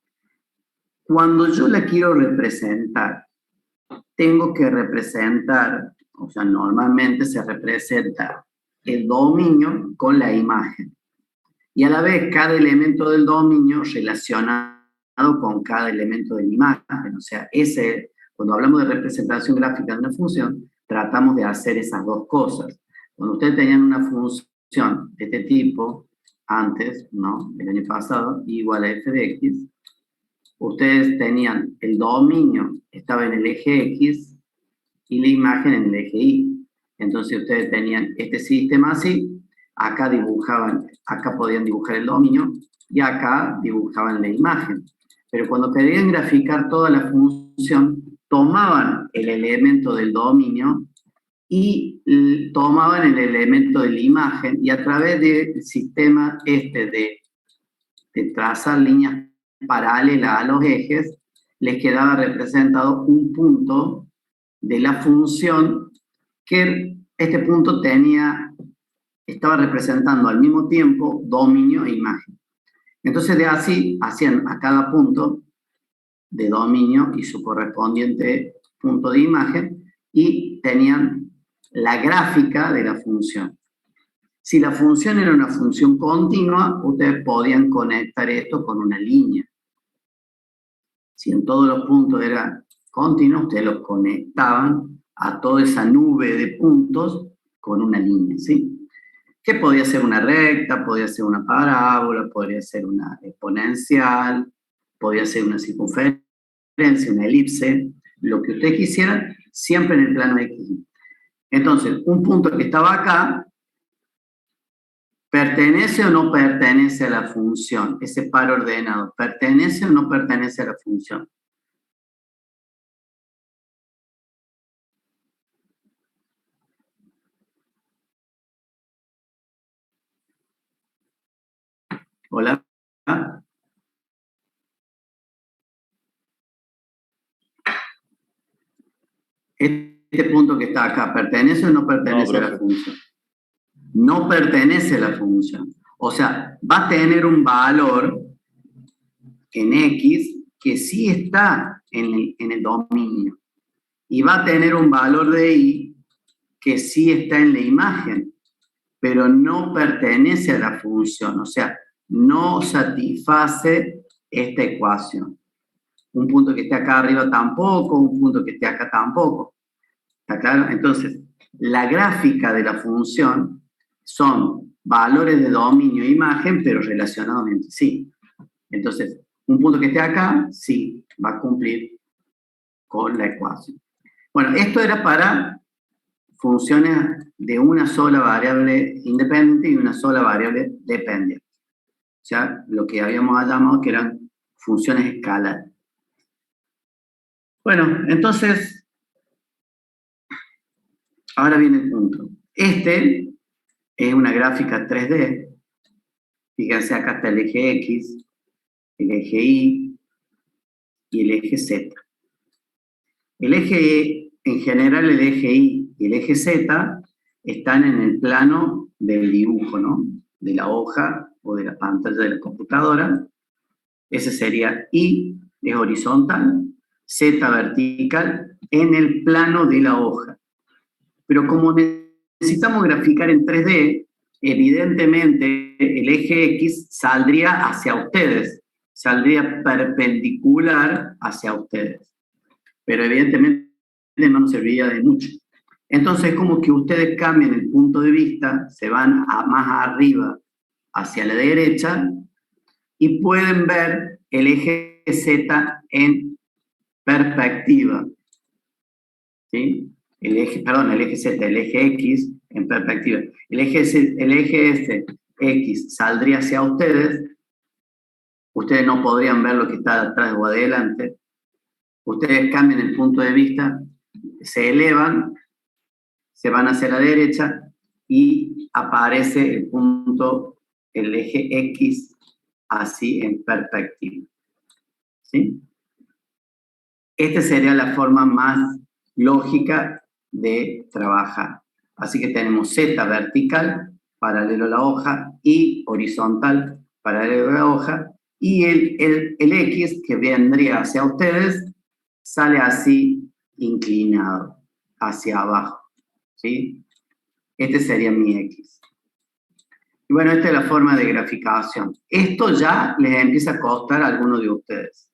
[SPEAKER 1] Cuando yo la quiero representar, tengo que representar, o sea, normalmente se representa el dominio con la imagen. Y a la vez, cada elemento del dominio relacionado con cada elemento de la imagen. O sea, cuando hablamos de representación gráfica de una función, tratamos de hacer esas dos cosas. Cuando ustedes tenían una función de este tipo, antes, ¿no? El año pasado, igual a f de x, ustedes tenían el dominio, estaba en el eje X, y la imagen en el eje Y. Entonces ustedes tenían este sistema así, acá podían dibujar el dominio, y acá dibujaban la imagen. Pero cuando querían graficar toda la función, tomaban el elemento del dominio y tomaban el elemento de la imagen, y a través del sistema de trazar líneas paralela a los ejes, les quedaba representado un punto de la función que este punto estaba representando al mismo tiempo dominio e imagen. Entonces de así hacían a cada punto de dominio y su correspondiente punto de imagen y tenían la gráfica de la función. Si la función era una función continua, ustedes podían conectar esto con una línea. Si en todos los puntos era continuo, ustedes los conectaban a toda esa nube de puntos con una línea, ¿sí? Que podía ser una recta, podía ser una parábola, podría ser una exponencial, podía ser una circunferencia, una elipse, lo que ustedes quisieran, siempre en el plano X. Entonces, un punto que estaba acá, ¿pertenece o no pertenece a la función? Ese par ordenado, ¿pertenece o no pertenece a la función? Hola. Este punto que está acá, ¿pertenece o no pertenece a la función? No pertenece a la función. O sea, va a tener un valor en X que sí está en el dominio. Y va a tener un valor de Y que sí está en la imagen, pero no pertenece a la función. O sea, no satisface esta ecuación. Un punto que esté acá arriba tampoco, un punto que esté acá tampoco. ¿Está claro? Entonces, la gráfica de la función son valores de dominio e imagen, pero relacionados entre sí. Entonces, un punto que esté acá, sí, va a cumplir con la ecuación. Bueno, esto era para funciones de una sola variable independiente y una sola variable dependiente. O sea, lo que habíamos llamado que eran funciones escalares. Bueno, entonces, ahora viene el punto. Este es una gráfica 3D. Fíjense, acá está el eje X, el eje Y y el eje Z. El eje, en general, el eje Y y el eje Z están en el plano del dibujo, ¿no? De la hoja o de la pantalla de la computadora. Ese sería Y, es horizontal, Z vertical, en el plano de la hoja. Pero como necesitamos graficar en 3D, evidentemente el eje X saldría hacia ustedes, saldría perpendicular hacia ustedes, pero evidentemente no nos serviría de mucho. Entonces, como que ustedes cambian el punto de vista, se van más arriba hacia la derecha y pueden ver el eje Z en perspectiva. ¿Sí? El eje Z, el eje X en perspectiva. El eje X saldría hacia ustedes. Ustedes no podrían ver lo que está atrás o adelante. Ustedes cambian el punto de vista, se elevan, se van hacia la derecha y aparece el punto, el eje X así en perspectiva. ¿Sí? Esta sería la forma más lógica de trabajar. Así que tenemos Z vertical, paralelo a la hoja, y horizontal, paralelo a la hoja, y el X que vendría hacia ustedes sale así inclinado, hacia abajo. ¿Sí? Este sería mi X. Y bueno, esta es la forma de graficación. Esto ya les empieza a costar a algunos de ustedes.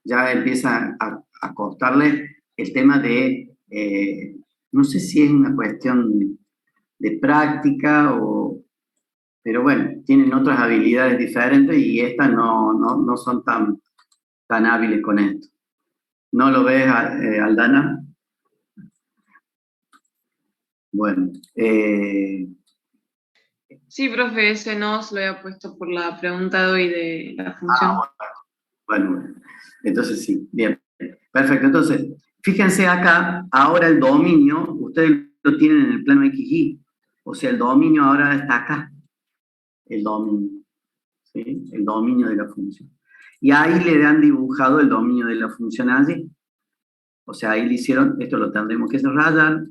[SPEAKER 1] Ya empieza a costarles el tema de, no sé si es una cuestión de práctica pero bueno, tienen otras habilidades diferentes y estas no son tan hábiles con esto. ¿No lo ves, Aldana? Bueno.
[SPEAKER 10] Sí, profe, ese no se lo había puesto por la pregunta de hoy de la función.
[SPEAKER 1] Bueno, entonces sí, bien. Perfecto, entonces, fíjense acá, ahora el dominio, ustedes lo tienen en el plano XY, o sea, el dominio ahora está acá, el dominio, ¿sí? El dominio de la función. Y ahí le han dibujado el dominio de la función allí. O sea, ahí le hicieron, esto lo tendremos que rayar,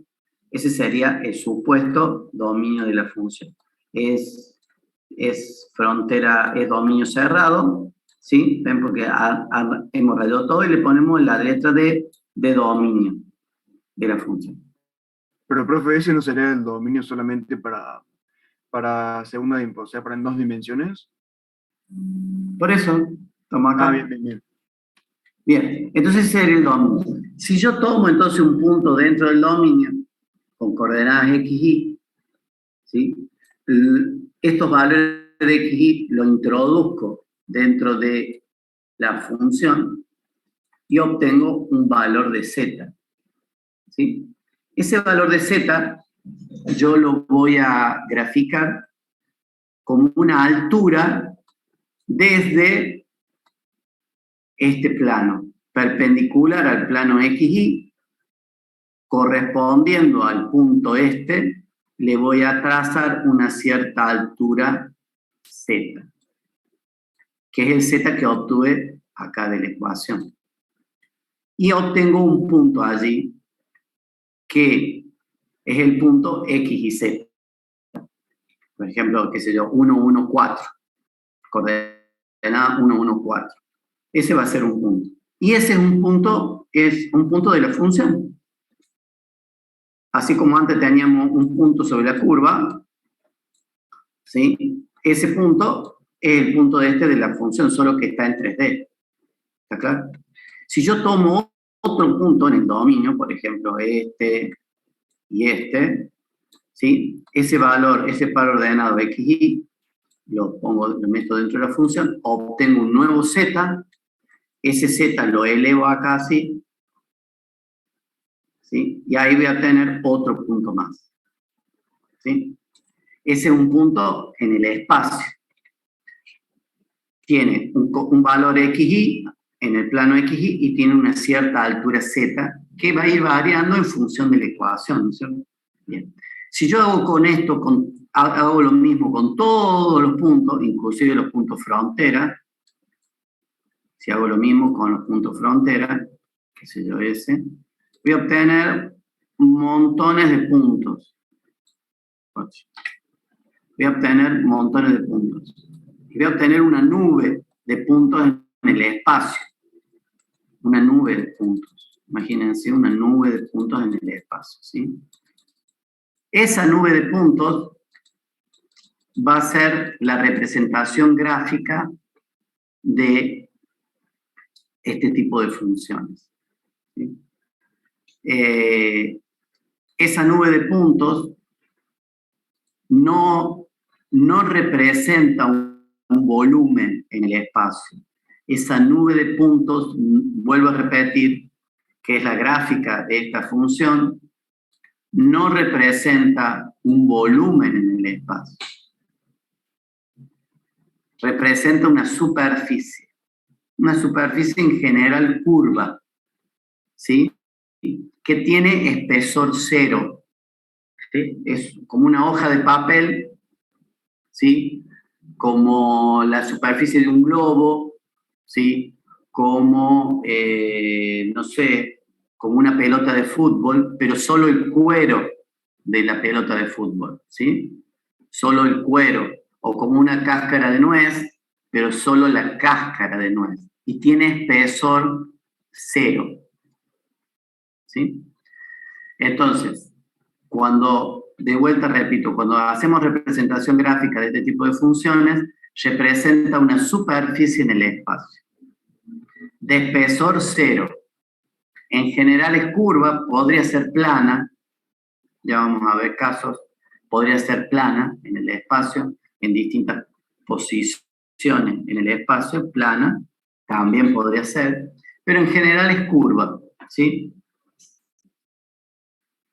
[SPEAKER 1] ese sería el supuesto dominio de la función. Es frontera, es dominio cerrado, ¿sí? Ven, porque hemos rayado todo y le ponemos la letra de dominio de la función.
[SPEAKER 11] Pero, profe, ese no sería el dominio solamente para segunda, o sea, para en 2 dimensiones.
[SPEAKER 1] Por eso, estamos acá.
[SPEAKER 11] Bien.
[SPEAKER 1] Bien, entonces ese sería el dominio. Si yo tomo entonces un punto dentro del dominio, con coordenadas x, y, ¿sí? Estos valores de x, y lo introduzco dentro de la función y obtengo un valor de z. ¿Sí? Ese valor de z yo lo voy a graficar como una altura desde este plano, perpendicular al plano XY, correspondiendo al punto este, le voy a trazar una cierta altura z, que es el z que obtuve acá de la ecuación. Y obtengo un punto allí, que es el punto X y Z. Por ejemplo, qué sé yo, 1, 1, 4. Coordenada 1, 1, 4. Ese va a ser un punto. Y ese es un punto de la función. Así como antes teníamos un punto sobre la curva, ¿sí? Ese punto es el punto de la función, solo que está en 3D. ¿Está claro? Si yo tomo otro punto en el dominio, por ejemplo, este y este, ¿sí? Ese valor ordenado XY, lo meto dentro de la función, obtengo un nuevo Z, ese Z lo elevo acá así, ¿sí? Y ahí voy a tener otro punto más, ¿sí? Ese es un punto en el espacio. Tiene un valor XY en el plano XY y tiene una cierta altura Z que va a ir variando en función de la ecuación, ¿no es cierto? Bien. Si yo hago con esto, hago lo mismo con todos los puntos, inclusive los puntos frontera, si hago lo mismo con los puntos frontera, qué sé yo, ese, voy a obtener montones de puntos. Voy a obtener montones de puntos. Y voy a obtener una nube de puntos en el espacio. Una nube de puntos. Imagínense una nube de puntos en el espacio, ¿sí? Esa nube de puntos va a ser la representación gráfica de este tipo de funciones. ¿Sí? Esa nube de puntos no representa un volumen en el espacio. Esa nube de puntos, vuelvo a repetir, que es la gráfica de esta función, no representa un volumen en el espacio. Representa una superficie en general curva, ¿sí? Que tiene espesor cero. ¿Sí? Es como una hoja de papel, ¿sí? Como la superficie de un globo, ¿sí? Como, no sé, como una pelota de fútbol, pero solo el cuero de la pelota de fútbol, ¿sí? Solo el cuero, o como una cáscara de nuez, pero solo la cáscara de nuez, y tiene espesor cero, ¿sí? Entonces, de vuelta repito, cuando hacemos representación gráfica de este tipo de funciones, representa una superficie en el espacio, de espesor cero. En general es curva, podría ser plana, ya vamos a ver casos, podría ser plana en el espacio, en distintas posiciones en el espacio, plana, también podría ser, pero en general es curva, ¿sí?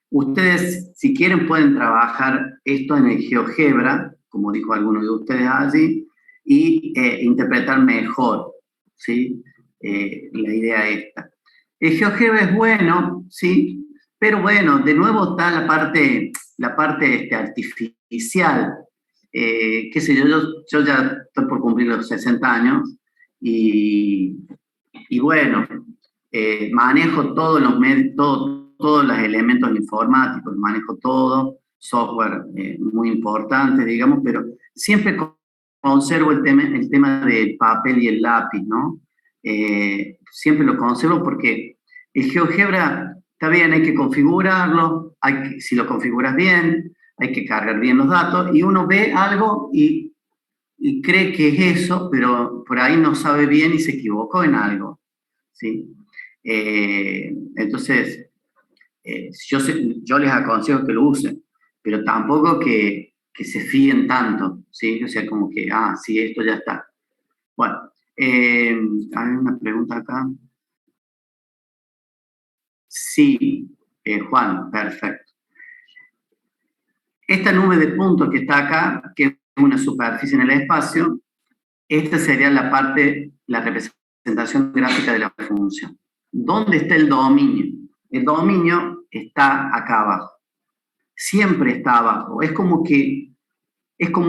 [SPEAKER 1] Ustedes, si quieren, pueden trabajar esto en el GeoGebra, como dijo alguno de ustedes allí, y interpretar mejor, ¿sí? La idea esta. El GeoGebra es bueno, ¿sí? Pero bueno, de nuevo está la parte artificial. Qué sé yo ya estoy por cumplir los 60 años y bueno, manejo todos los todos los elementos informáticos, manejo todo, software muy importante, digamos, pero siempre conservo el tema del papel y el lápiz, ¿no? Siempre lo conservo porque el GeoGebra, está bien, hay que configurarlo, si lo configuras bien, hay que cargar bien los datos, y uno ve algo y cree que es eso, pero por ahí no sabe bien y se equivocó en algo, ¿sí? Entonces, yo les aconsejo que lo usen, pero tampoco que se fíen tanto, ¿sí? O sea, como que, sí, esto ya está. Bueno, hay una pregunta acá. Sí, Juan, perfecto. Esta nube de puntos que está acá, que es una superficie en el espacio, esta sería la representación gráfica de la función. ¿Dónde está el dominio? El dominio está acá abajo. Siempre está abajo. Es como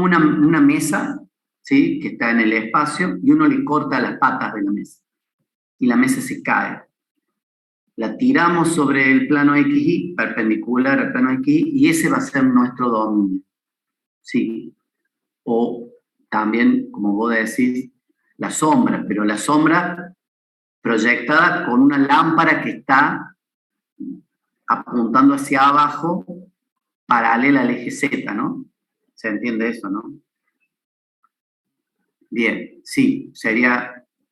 [SPEAKER 1] una mesa, ¿sí? Que está en el espacio y uno le corta las patas de la mesa. Y la mesa se cae. La tiramos sobre el plano XY, perpendicular al plano XY, y ese va a ser nuestro dominio. ¿Sí? O también, como vos decís, la sombra, pero la sombra proyectada con una lámpara que está apuntando hacia abajo, paralela al eje Z, ¿no? ¿Se entiende eso, no? Bien, sí,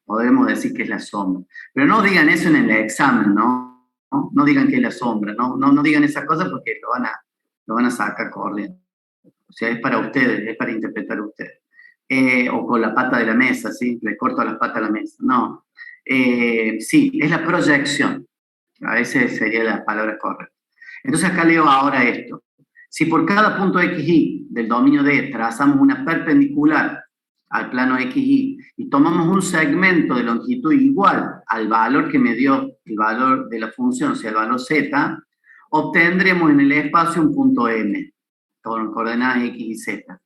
[SPEAKER 1] podemos decir que es la sombra. Pero no digan eso en el examen, ¿no? No digan que es la sombra, no digan esas cosas porque lo van a sacar corriendo. O sea, es para ustedes, es para interpretar ustedes. O con la pata de la mesa, ¿sí? Le corto las patas a la mesa. No. Sí, es la proyección. A veces sería la palabra correcta. Entonces acá leo ahora esto. Si por cada punto XY del dominio D trazamos una perpendicular al plano XY y tomamos un segmento de longitud igual al valor que me dio el valor de la función, o sea, el valor Z, obtendremos en el espacio un punto M, con coordenadas X y Z.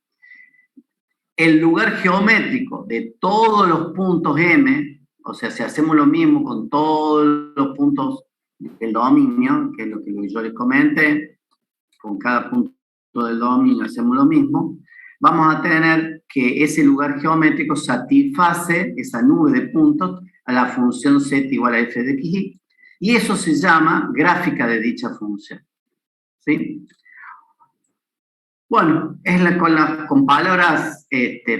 [SPEAKER 1] El lugar geométrico de todos los puntos M, o sea, si hacemos lo mismo con todos los puntos del dominio, que es lo que yo les comenté, con cada punto del dominio hacemos lo mismo, vamos a tener que ese lugar geométrico satisface esa nube de puntos a la función z igual a f de xy, y eso se llama gráfica de dicha función. ¿Sí? Bueno, con palabras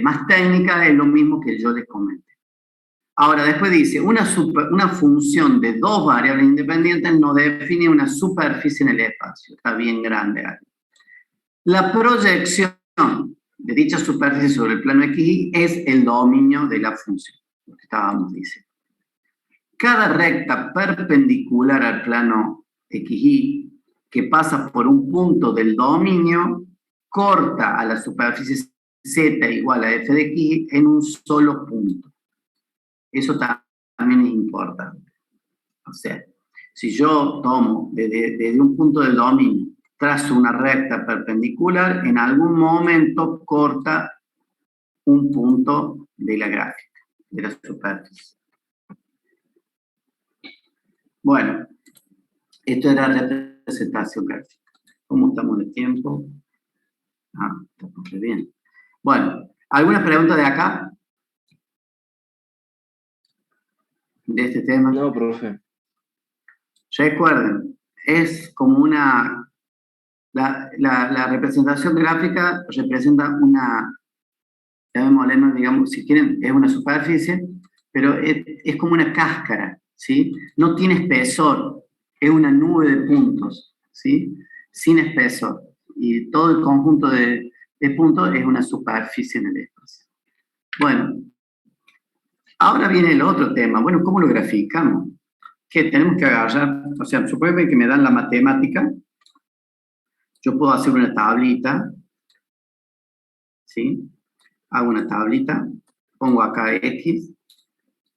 [SPEAKER 1] más técnicas es lo mismo que yo les comenté. Ahora, después dice, una función de dos variables independientes no define una superficie en el espacio. Está bien grande ahí. La proyección de dicha superficie sobre el plano XY es el dominio de la función, lo que estábamos diciendo. Cada recta perpendicular al plano XY que pasa por un punto del dominio corta a la superficie Z igual a f de x en un solo punto. Eso también es importante. O sea, si yo tomo desde un punto del dominio, trazo una recta perpendicular, en algún momento corta un punto de la gráfica, de la superficie. Bueno, esto era representación gráfica. ¿Cómo estamos de tiempo? Estamos bien. Bueno, ¿alguna pregunta de acá? De este tema.
[SPEAKER 8] No, profe.
[SPEAKER 1] Recuerden, es como una... La representación gráfica representa una... llamémosle, digamos, si quieren, es una superficie, pero es como una cáscara, ¿sí? No tiene espesor, es una nube de puntos, ¿sí? Sin espesor. Y todo el conjunto de puntos es una superficie en el espacio. Bueno, ahora viene el otro tema. Bueno, ¿cómo lo graficamos? Que tenemos que agarrar, o sea, supongo que me dan la matemática, yo puedo hacer una tablita, ¿sí? Hago una tablita, pongo acá X,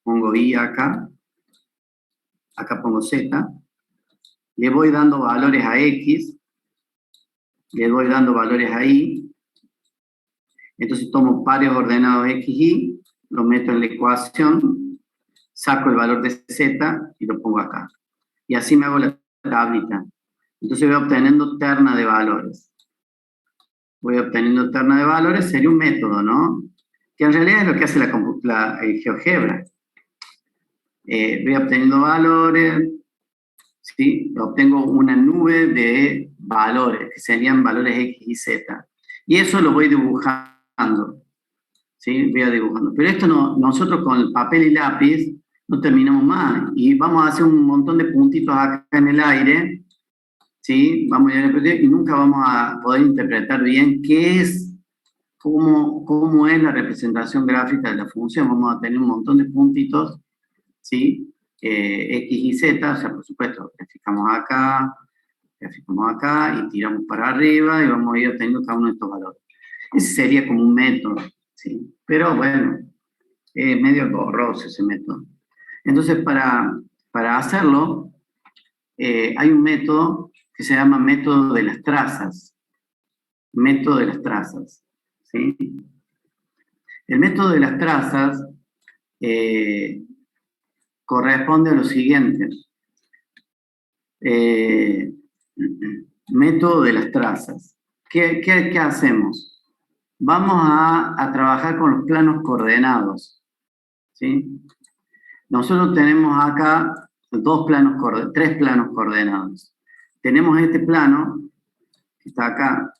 [SPEAKER 1] pongo Y acá pongo Z, le voy dando valores a X, le voy dando valores a Y, entonces tomo pares ordenados X, Y, lo meto en la ecuación, saco el valor de Z y lo pongo acá. Y así me hago la tablita. Entonces voy obteniendo terna de valores. Voy obteniendo terna de valores, sería un método, ¿no? Que en realidad es lo que hace la GeoGebra. Voy obteniendo valores, ¿sí? Obtengo una nube de valores, que serían valores X y Z. Y eso lo voy dibujando, ¿sí? Voy dibujando. Pero esto no, nosotros con el papel y lápiz no terminamos más. Y vamos a hacer un montón de puntitos acá en el aire, ¿sí? Vamos a ir y nunca vamos a poder interpretar bien qué es, cómo es la representación gráfica de la función. Vamos a tener un montón de puntitos, ¿sí? X y Z, o sea, por supuesto, graficamos acá y tiramos para arriba y vamos a ir obteniendo cada uno de estos valores. Ese sería como un método, ¿sí? Pero bueno, es medio borroso ese método. Entonces, para hacerlo, hay un método que se llama método de las trazas. Método de las trazas, ¿sí? El método de las trazas corresponde a lo siguiente. Método de las trazas. ¿Qué hacemos? Vamos a trabajar con los planos coordenados, ¿sí? Nosotros tenemos acá tres planos coordenados. Tenemos este plano, que está acá.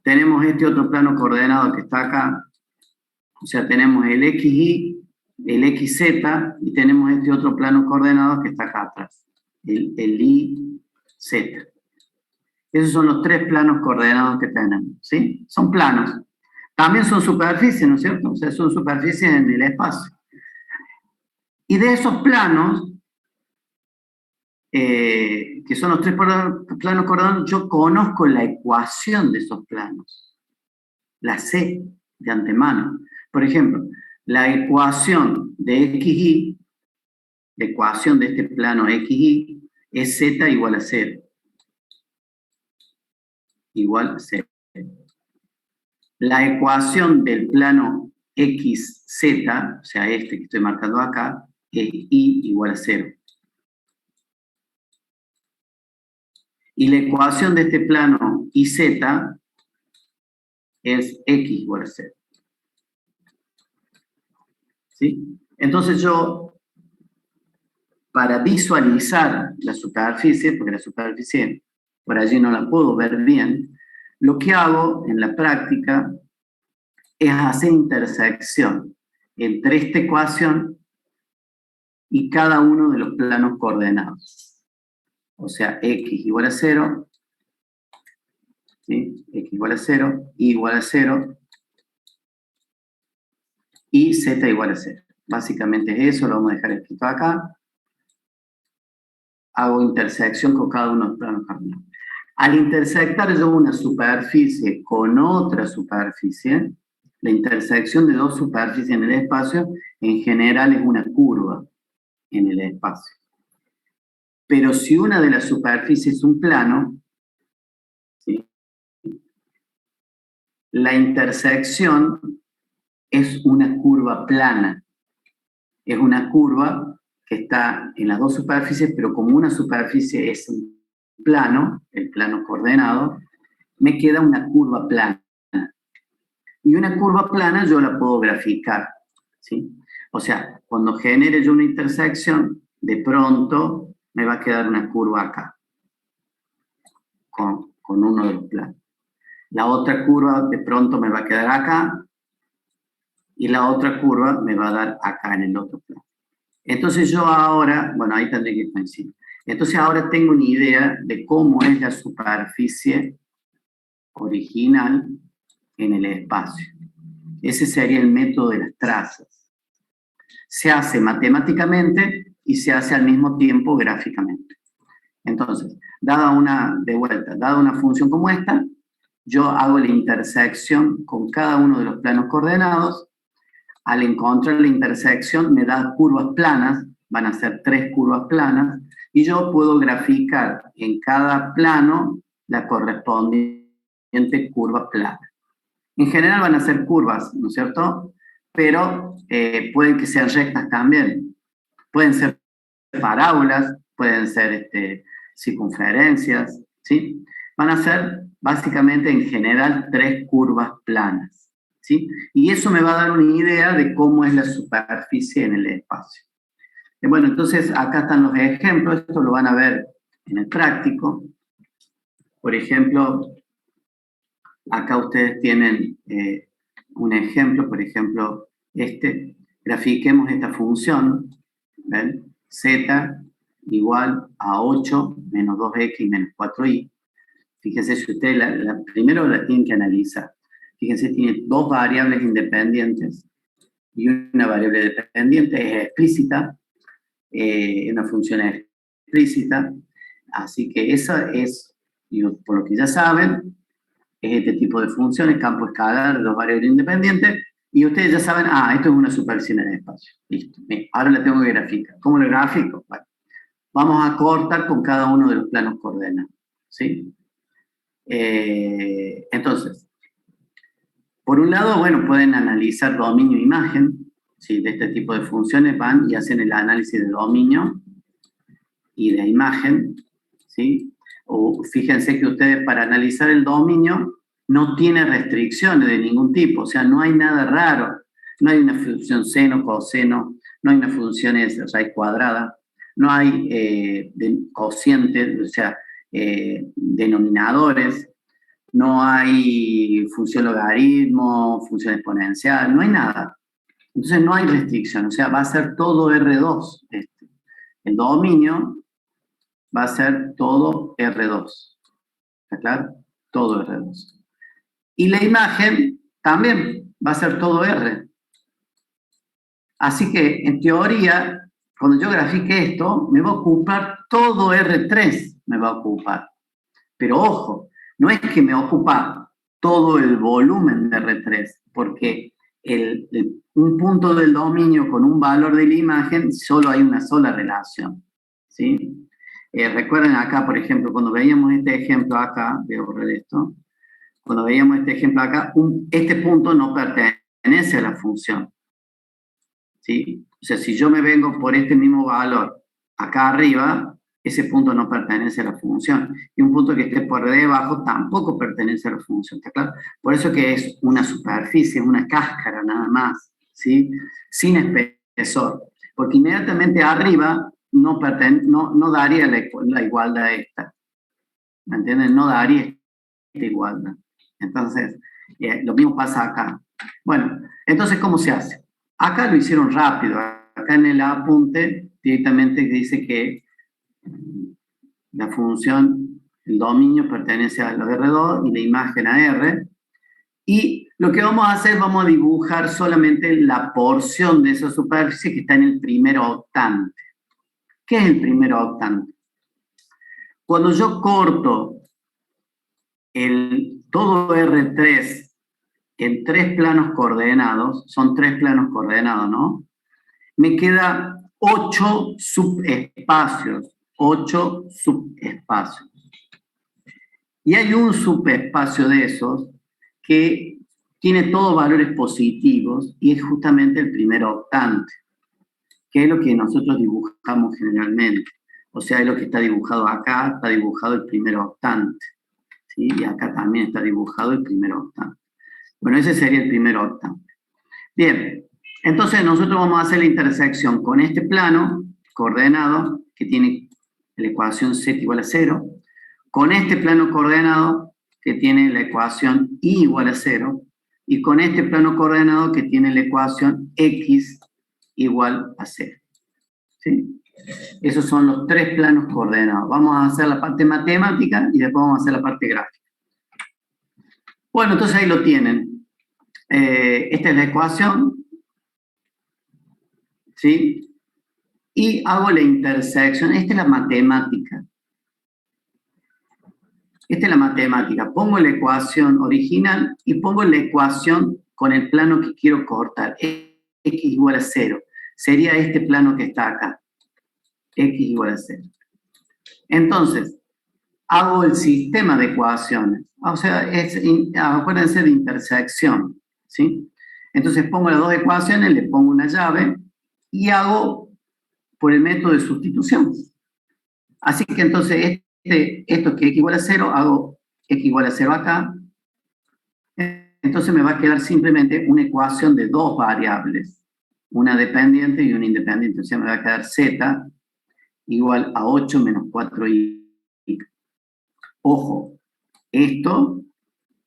[SPEAKER 1] Tenemos este otro plano coordenado que está acá. O sea, tenemos el XY, el XZ, y tenemos este otro plano coordenado que está acá atrás, el YZ. Esos son los tres planos coordenados que tenemos, ¿sí? Son planos. También son superficies, ¿no es cierto? O sea, son superficies en el espacio. Y de esos planos, que son los tres planos coordenados, yo conozco la ecuación de esos planos. La sé de antemano. Por ejemplo, la ecuación de XY, la ecuación de este plano XY, es Z igual a 0. Igual a 0. La ecuación del plano XZ, o sea, este que estoy marcando acá, es Y igual a 0. Y la ecuación de este plano YZ es X igual a 0. ¿Sí? Entonces yo, para visualizar la superficie, porque la superficie por allí no la puedo ver bien, lo que hago en la práctica es hacer intersección entre esta ecuación y cada uno de los planos coordenados. O sea, x igual a 0, ¿sí? X igual a 0, y igual a 0, y z igual a 0. Básicamente es eso, lo vamos a dejar escrito acá. Hago intersección con cada uno de los planos coordenados. Al intersectar yo una superficie con otra superficie, la intersección de dos superficies en el espacio, en general es una curva en el espacio. Pero si una de las superficies es un plano, ¿sí?, la intersección es una curva plana. Es una curva que está en las dos superficies, pero como una superficie es un plano, el plano coordenado, me queda una curva plana. Y una curva plana yo la puedo graficar, ¿sí? O sea, cuando genere yo una intersección, de pronto me va a quedar una curva acá, con uno de los planos. La otra curva de pronto me va a quedar acá, y la otra curva me va a dar acá en el otro plano. Entonces yo ahora, bueno, ahí tendré que coincidir. Entonces ahora tengo una idea de cómo es la superficie original en el espacio. Ese sería el método de las trazas. Se hace matemáticamente y se hace al mismo tiempo gráficamente. Entonces, dada una función como esta, yo hago la intersección con cada uno de los planos coordenados. Al encontrar la intersección me da curvas planas, van a ser 3 curvas planas, y yo puedo graficar en cada plano la correspondiente curva plana. En general van a ser curvas, ¿no es cierto? Pero pueden que sean rectas también. Pueden ser parábolas, pueden ser circunferencias, ¿sí? Van a ser básicamente en general 3 curvas planas, ¿sí? Y eso me va a dar una idea de cómo es la superficie en el espacio. Bueno, entonces acá están los ejemplos, esto lo van a ver en el práctico. Por ejemplo, acá ustedes tienen un ejemplo, por ejemplo, grafiquemos esta función, ¿ven? Z igual a 8 menos 2x menos 4y. Fíjense, si ustedes primero la tienen que analizar. Fíjense, tiene dos variables independientes y una variable dependiente es explícita, una función explícita, así que esa es, por lo que ya saben, es este tipo de funciones, campo escalar de dos variables independientes, y ustedes ya saben, esto es una superficie en el espacio. Listo, bien, ahora la tengo que graficar. ¿Cómo lo grafico? Bueno, vamos a cortar con cada uno de los planos coordenados, ¿sí? Entonces, por un lado, bueno, pueden analizar dominio e imagen, ¿sí? De este tipo de funciones van y hacen el análisis de dominio y de imagen, ¿sí? O fíjense que ustedes para analizar el dominio no tiene restricciones de ningún tipo, o sea, no hay nada raro, no hay una función seno, coseno, no hay una función raíz cuadrada, no hay cocientes, o sea, denominadores, no hay función logaritmo, función exponencial, no hay nada. Entonces no hay restricción, o sea, va a ser todo R2. El dominio va a ser todo R2. ¿Está claro? Todo R2. Y la imagen también va a ser todo R. Así que, en teoría, cuando yo grafique esto, me va a ocupar todo R3, me va a ocupar. Pero ojo, no es que me ocupa todo el volumen de R3, porque un punto del dominio con un valor de la imagen, solo hay una sola relación, ¿sí? Recuerden acá, por ejemplo, cuando veíamos este ejemplo acá, voy a borrar esto, cuando veíamos este ejemplo acá, este punto no pertenece a la función, ¿sí? O sea, si yo me vengo por este mismo valor acá arriba, ese punto no pertenece a la función. Y un punto que esté por debajo tampoco pertenece a la función, ¿está claro? Por eso que es una superficie, una cáscara nada más, ¿sí? Sin espesor. Porque inmediatamente arriba no daría la igualdad esta. ¿me entienden? No daría esta igualdad. Entonces, lo mismo pasa acá. Bueno, entonces, ¿cómo se hace? Acá lo hicieron rápido. Acá en el apunte directamente dice que la función, el dominio pertenece a los R2 y la imagen a R. Y lo que vamos a hacer, vamos a dibujar solamente la porción de esa superficie que está en el primer octante. ¿Qué es el primer octante? Cuando yo corto todo R3 en 3 planos coordenados, son 3 planos coordenados, ¿no? Me queda 8 subespacios, 8 subespacios. Y hay un subespacio de esos que tiene todos valores positivos y es justamente el primer octante, que es lo que nosotros dibujamos generalmente. O sea, es lo que está dibujado acá, está dibujado el primer octante. ¿Sí? Y acá también está dibujado el primer octante. Bueno, ese sería el primer octante. Bien, entonces nosotros vamos a hacer la intersección con este plano coordenado, que tiene la ecuación z igual a 0, con este plano coordenado, que tiene la ecuación y igual a 0, y con este plano coordenado, que tiene la ecuación x igual a 0. ¿Sí? Esos son los 3 planos coordenados. Vamos a hacer la parte matemática y después vamos a hacer la parte gráfica. Bueno, entonces ahí lo tienen. Esta es la ecuación. ¿Sí? Y hago la intersección. Esta es la matemática. Esta es la matemática. Pongo la ecuación original y pongo la ecuación con el plano que quiero cortar. X igual a 0. Sería este plano que está acá. X igual a 0. Entonces, hago el sistema de ecuaciones. O sea, acuérdense de intersección. ¿Sí? Entonces pongo las dos ecuaciones, le pongo una llave y hago por el método de sustitución. Así que entonces esto que x igual a 0, hago x igual a 0 acá. Entonces me va a quedar simplemente una ecuación de 2 variables, una dependiente y una independiente. O sea, me va a quedar z igual a 8 menos 4y. Ojo, esto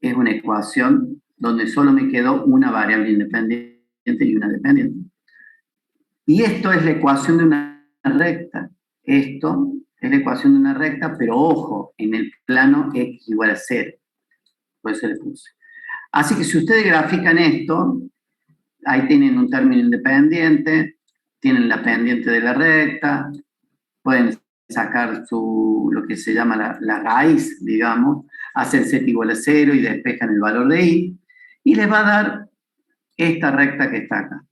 [SPEAKER 1] es una ecuación donde solo me quedó una variable independiente y una dependiente. Y esto es la ecuación de una recta. Esto es la ecuación de una recta, pero ojo, en el plano x igual a 0. Por eso le puse. Así que si ustedes grafican esto, ahí tienen un término independiente, tienen la pendiente de la recta, pueden sacar lo que se llama la raíz, digamos, hacen z igual a 0 y despejan el valor de y les va a dar esta recta que está acá,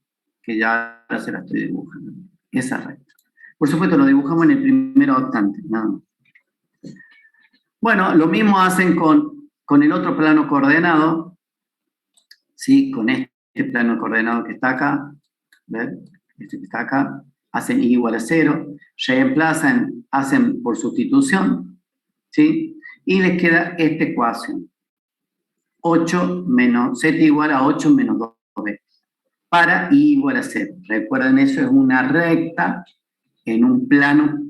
[SPEAKER 1] que ya ahora se la estoy dibujando, esa recta. Por supuesto, lo dibujamos en el primer octante, nada más. Bueno, lo mismo hacen con el otro plano coordenado, ¿sí? Con este plano coordenado que está acá, ¿ven? Este que está acá, hacen y igual a 0, reemplazan, hacen por sustitución, ¿sí? Y les queda esta ecuación, 8 menos, z igual a 8 menos 2b, para y igual a 0. Recuerden, eso es una recta en un plano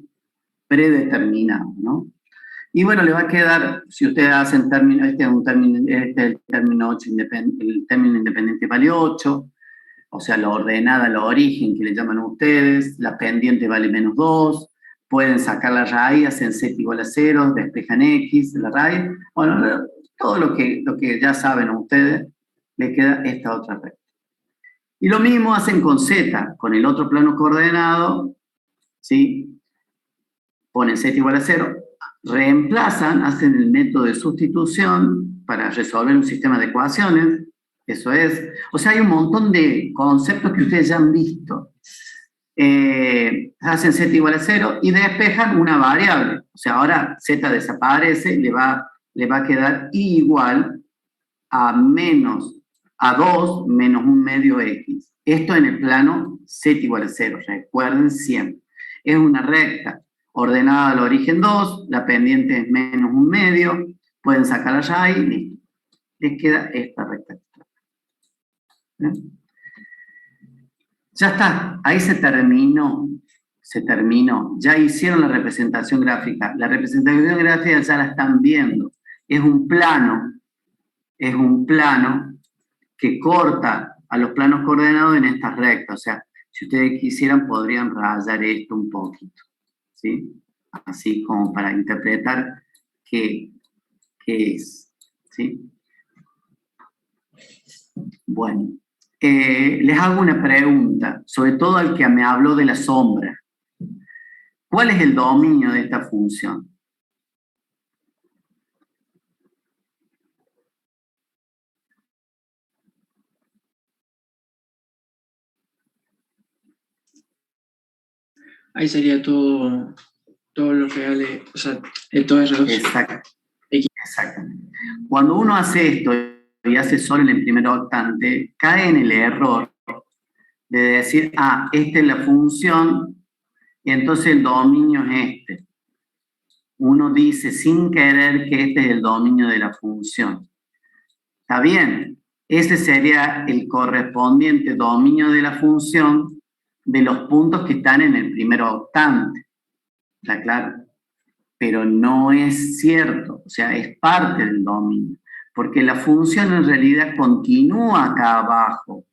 [SPEAKER 1] predeterminado, ¿no? Y bueno, le va a quedar, si ustedes hacen término, este es el término 8 el término independiente vale 8, o sea, la ordenada, la origen que le llaman ustedes, la pendiente vale menos 2, pueden sacar la raíz, hacen z igual a 0, despejan x, la raíz, bueno, todo lo que ya saben ustedes, le queda esta otra recta. Y lo mismo hacen con z, con el otro plano coordenado, ¿sí? Ponen z igual a 0, reemplazan, hacen el método de sustitución para resolver un sistema de ecuaciones, eso es. O sea, hay un montón de conceptos que ustedes ya han visto. Hacen z igual a 0 y despejan una variable. O sea, ahora z desaparece, le va a quedar y igual a 2 menos un medio x. Esto en el plano z igual a 0, recuerden siempre. Es una recta ordenada al origen 2, la pendiente es menos un medio, pueden sacar la raíz, listo. Les queda esta recta. ¿Bien? Ya está, ahí se terminó. se terminó. Ya hicieron la representación gráfica. La representación gráfica ya la están viendo. Es un plano que corta a los planos coordenados en estas rectas. O sea, si ustedes quisieran, podrían rayar esto un poquito, ¿sí? Así como para interpretar qué es, ¿sí? Bueno, les hago una pregunta, sobre todo al que me habló de la sombra. ¿Cuál es el dominio de esta función?
[SPEAKER 4] Ahí sería todo los reales, o sea, todo es R2.
[SPEAKER 1] Exacto. Exactamente. Cuando uno hace esto y hace solo en el primer octante, cae en el error de decir, esta es la función y entonces el dominio es este. Uno dice sin querer que este es el dominio de la función. Está bien, ese sería el correspondiente dominio de la función de los puntos que están en el primer octante. ¿Está claro? Pero no es cierto, o sea, es parte del dominio, porque la función en realidad continúa acá abajo,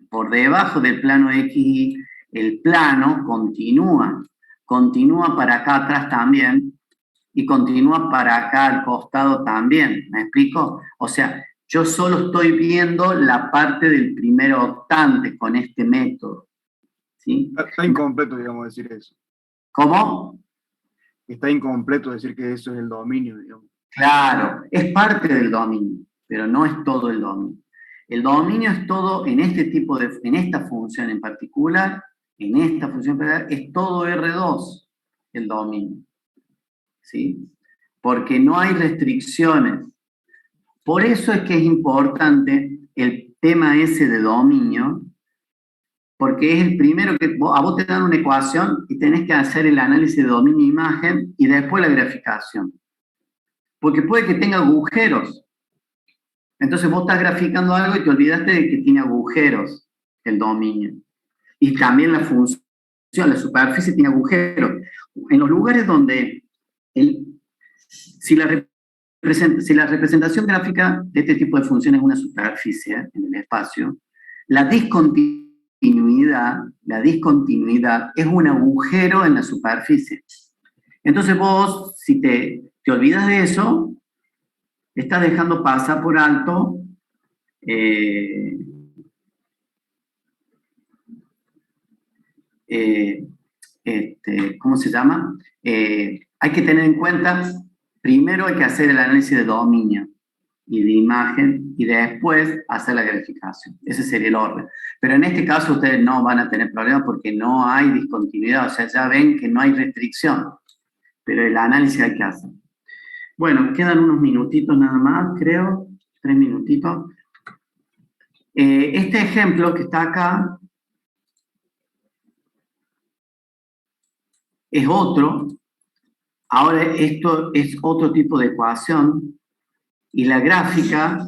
[SPEAKER 1] por debajo del plano X, el plano continúa para acá atrás también, y continúa para acá al costado también, ¿me explico? O sea, yo solo estoy viendo la parte del primer octante con este método, ¿sí?
[SPEAKER 11] Está incompleto, digamos, decir eso.
[SPEAKER 1] ¿Cómo?
[SPEAKER 11] Está incompleto decir que eso es el dominio, digamos.
[SPEAKER 1] Claro, es parte del dominio, pero no es todo el dominio. El dominio es todo en en esta función en particular, es todo R2, el dominio. ¿Sí? Porque no hay restricciones. Por eso es que es importante el tema ese de dominio, porque es el primero que a vos te dan una ecuación y tenés que hacer el análisis de dominio-imagen y después la graficación. Porque puede que tenga agujeros. Entonces vos estás graficando algo y te olvidaste de que tiene agujeros el dominio. Y también la función, la superficie tiene agujeros. En los lugares donde si la representación gráfica de este tipo de función es una superficie en el espacio, la discontinuidad es un agujero en la superficie. Entonces vos, si te olvidas de eso, estás dejando pasar por alto ¿cómo se llama? Hay que tener en cuenta, primero hay que hacer el análisis de dominio y de imagen, y después hacer la graficación. Ese sería el orden. Pero en este caso ustedes no van a tener problemas porque no hay discontinuidad, o sea, ya ven que no hay restricción, pero el análisis hay que hacer. Bueno, quedan unos minutitos nada más, creo, 3 minutitos. Este ejemplo que está acá es otro. Ahora esto es otro tipo de ecuación y la gráfica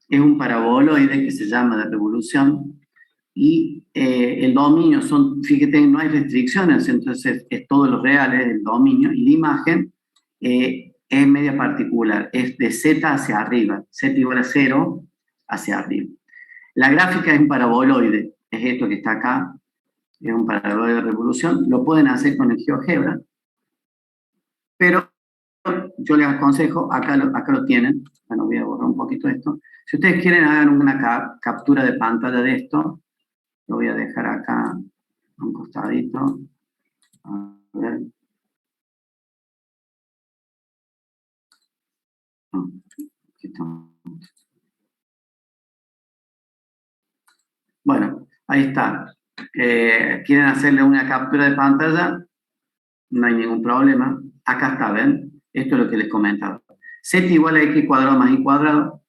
[SPEAKER 1] es un paraboloide que se llama de revolución y el dominio fíjate, no hay restricciones, entonces es todo lo real, es el dominio, y la imagen es media particular, es de z hacia arriba, z igual a 0 hacia arriba. La gráfica es un paraboloide, es esto que está acá, es un paraboloide de revolución, lo pueden hacer con el GeoGebra, pero yo les aconsejo, acá lo tienen, bueno, voy a borrar un poquito esto. Si ustedes quieren, hagan una captura de pantalla de esto, lo voy a dejar acá, a un costadito. A ver. Aquí estamos. Bueno, ahí está. ¿Quieren hacerle una captura de pantalla? No hay ningún problema. Acá está, ¿ven? Esto es lo que les comentaba. Z igual a x cuadrado más y cuadrado.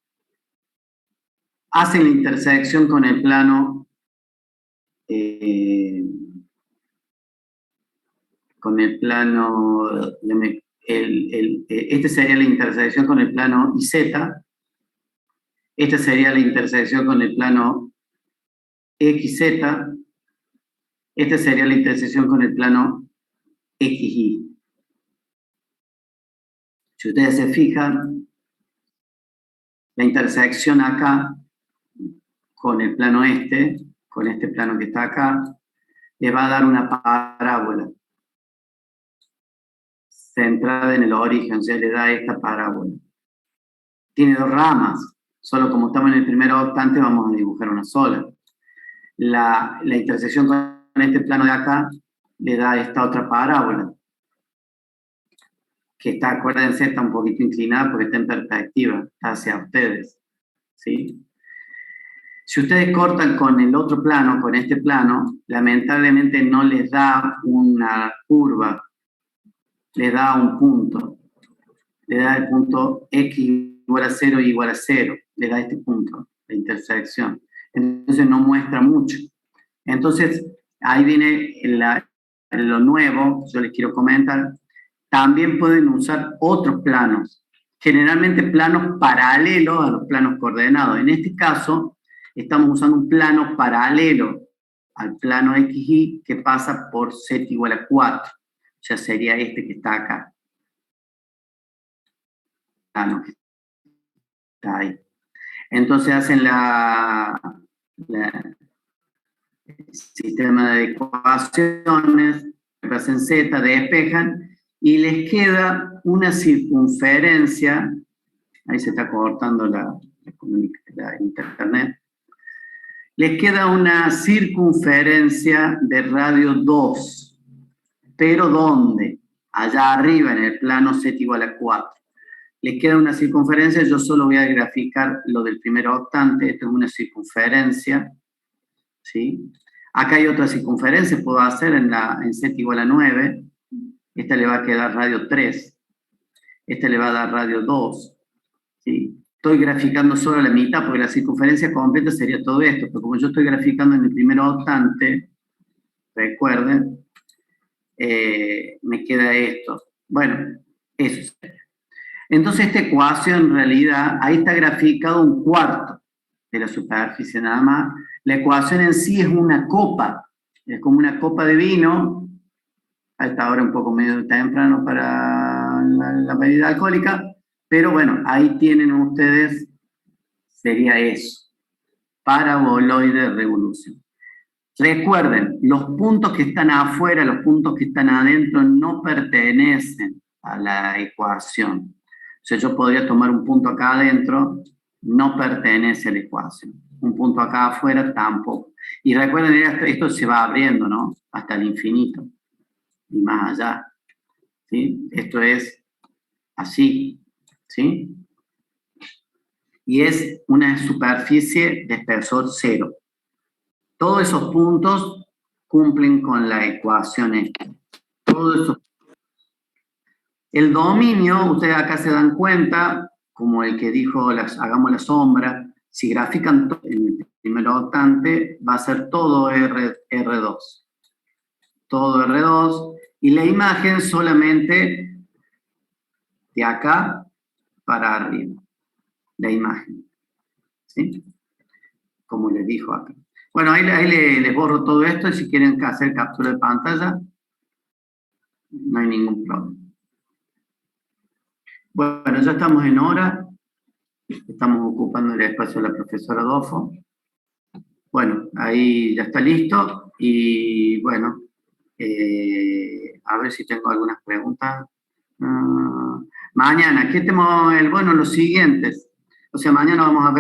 [SPEAKER 1] Hacen la intersección con el plano este sería la intersección con el plano IZ, esta sería la intersección con el plano XZ, esta sería la intersección con el plano XY. Si ustedes se fijan, la intersección acá con el plano con este plano que está acá, le va a dar una parábola centrada en el origen, o sea, le da esta parábola. Tiene dos ramas, solo como estamos en el primer octante vamos a dibujar una sola. La intersección con este plano de acá le da esta otra parábola, que está, acuérdense, está un poquito inclinada porque está en perspectiva, está hacia ustedes, ¿sí? Si ustedes cortan con el otro plano, con este plano, lamentablemente no les da una curva, les da un punto. Le da el punto X igual a 0 y igual a 0. Le da este punto de intersección. Entonces no muestra mucho. Entonces, ahí viene lo nuevo, yo les quiero comentar. También pueden usar otros planos. Generalmente planos paralelos a los planos coordenados. En este caso, estamos usando un plano paralelo al plano XY que pasa por Z igual a 4. Ya sería este que está acá. Plano que está ahí. Entonces hacen el sistema de ecuaciones, hacen Z, despejan, y les queda una circunferencia, ahí se está cortando la internet, les queda una circunferencia de radio 2, pero ¿dónde? Allá arriba, en el plano Z igual a 4. Les queda una circunferencia, yo solo voy a graficar lo del primer octante, esto es una circunferencia, ¿sí? Acá hay otra circunferencia, puedo hacer en Z igual a 9, esta le va a quedar radio 3, esta le va a dar radio 2, ¿sí? Estoy graficando solo la mitad, porque la circunferencia completa sería todo esto, pero como yo estoy graficando en el primer octante, recuerden, me queda esto. Bueno, eso sería. Entonces esta ecuación en realidad, ahí está graficado un cuarto de la superficie nada más. La ecuación en sí es una copa, es como una copa de vino, a esta hora un poco medio temprano para la bebida alcohólica, pero bueno, ahí tienen ustedes, sería eso, paraboloide de revolución. Recuerden, los puntos que están afuera, los puntos que están adentro no pertenecen a la ecuación. O sea, yo podría tomar un punto acá adentro, no pertenece a la ecuación. Un punto acá afuera tampoco. Y recuerden, esto se va abriendo, ¿no? Hasta el infinito. Y más allá. ¿Sí? Esto es así. ¿Sí? Y es una superficie de espesor 0. Todos esos puntos cumplen con la ecuación esta. Todos esos. El dominio, ustedes acá se dan cuenta, como el que dijo, hagamos la sombra, si grafican en el primer octante, va a ser todo R2. Todo R2, y la imagen solamente de acá para arriba. La imagen. ¿Sí? Como les dijo acá. Bueno, ahí les borro todo esto, y si quieren hacer captura de pantalla, no hay ningún problema. Bueno, ya estamos en hora, estamos ocupando el espacio de la profesora Dofo. Bueno, ahí ya está listo, y bueno, a ver si tengo algunas preguntas. Mañana, ¿qué tenemos? Bueno, los siguientes. O sea, mañana vamos a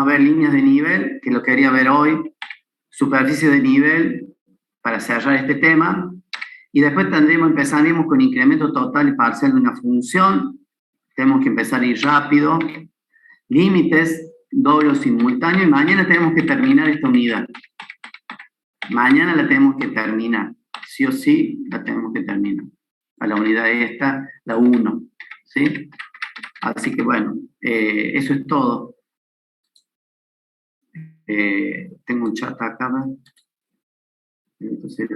[SPEAKER 1] ver líneas de nivel, que lo quería ver hoy, superficie de nivel, para cerrar este tema. Y después empezaremos con incremento total y parcial de una función. Tenemos que empezar a ir rápido. Límites, doble o simultáneo. Y mañana tenemos que terminar esta unidad. Mañana la tenemos que terminar. Sí o sí, la tenemos que terminar. A la unidad esta, la 1. ¿Sí? Así que bueno, eso es todo. Tengo un chat acá. Entonces,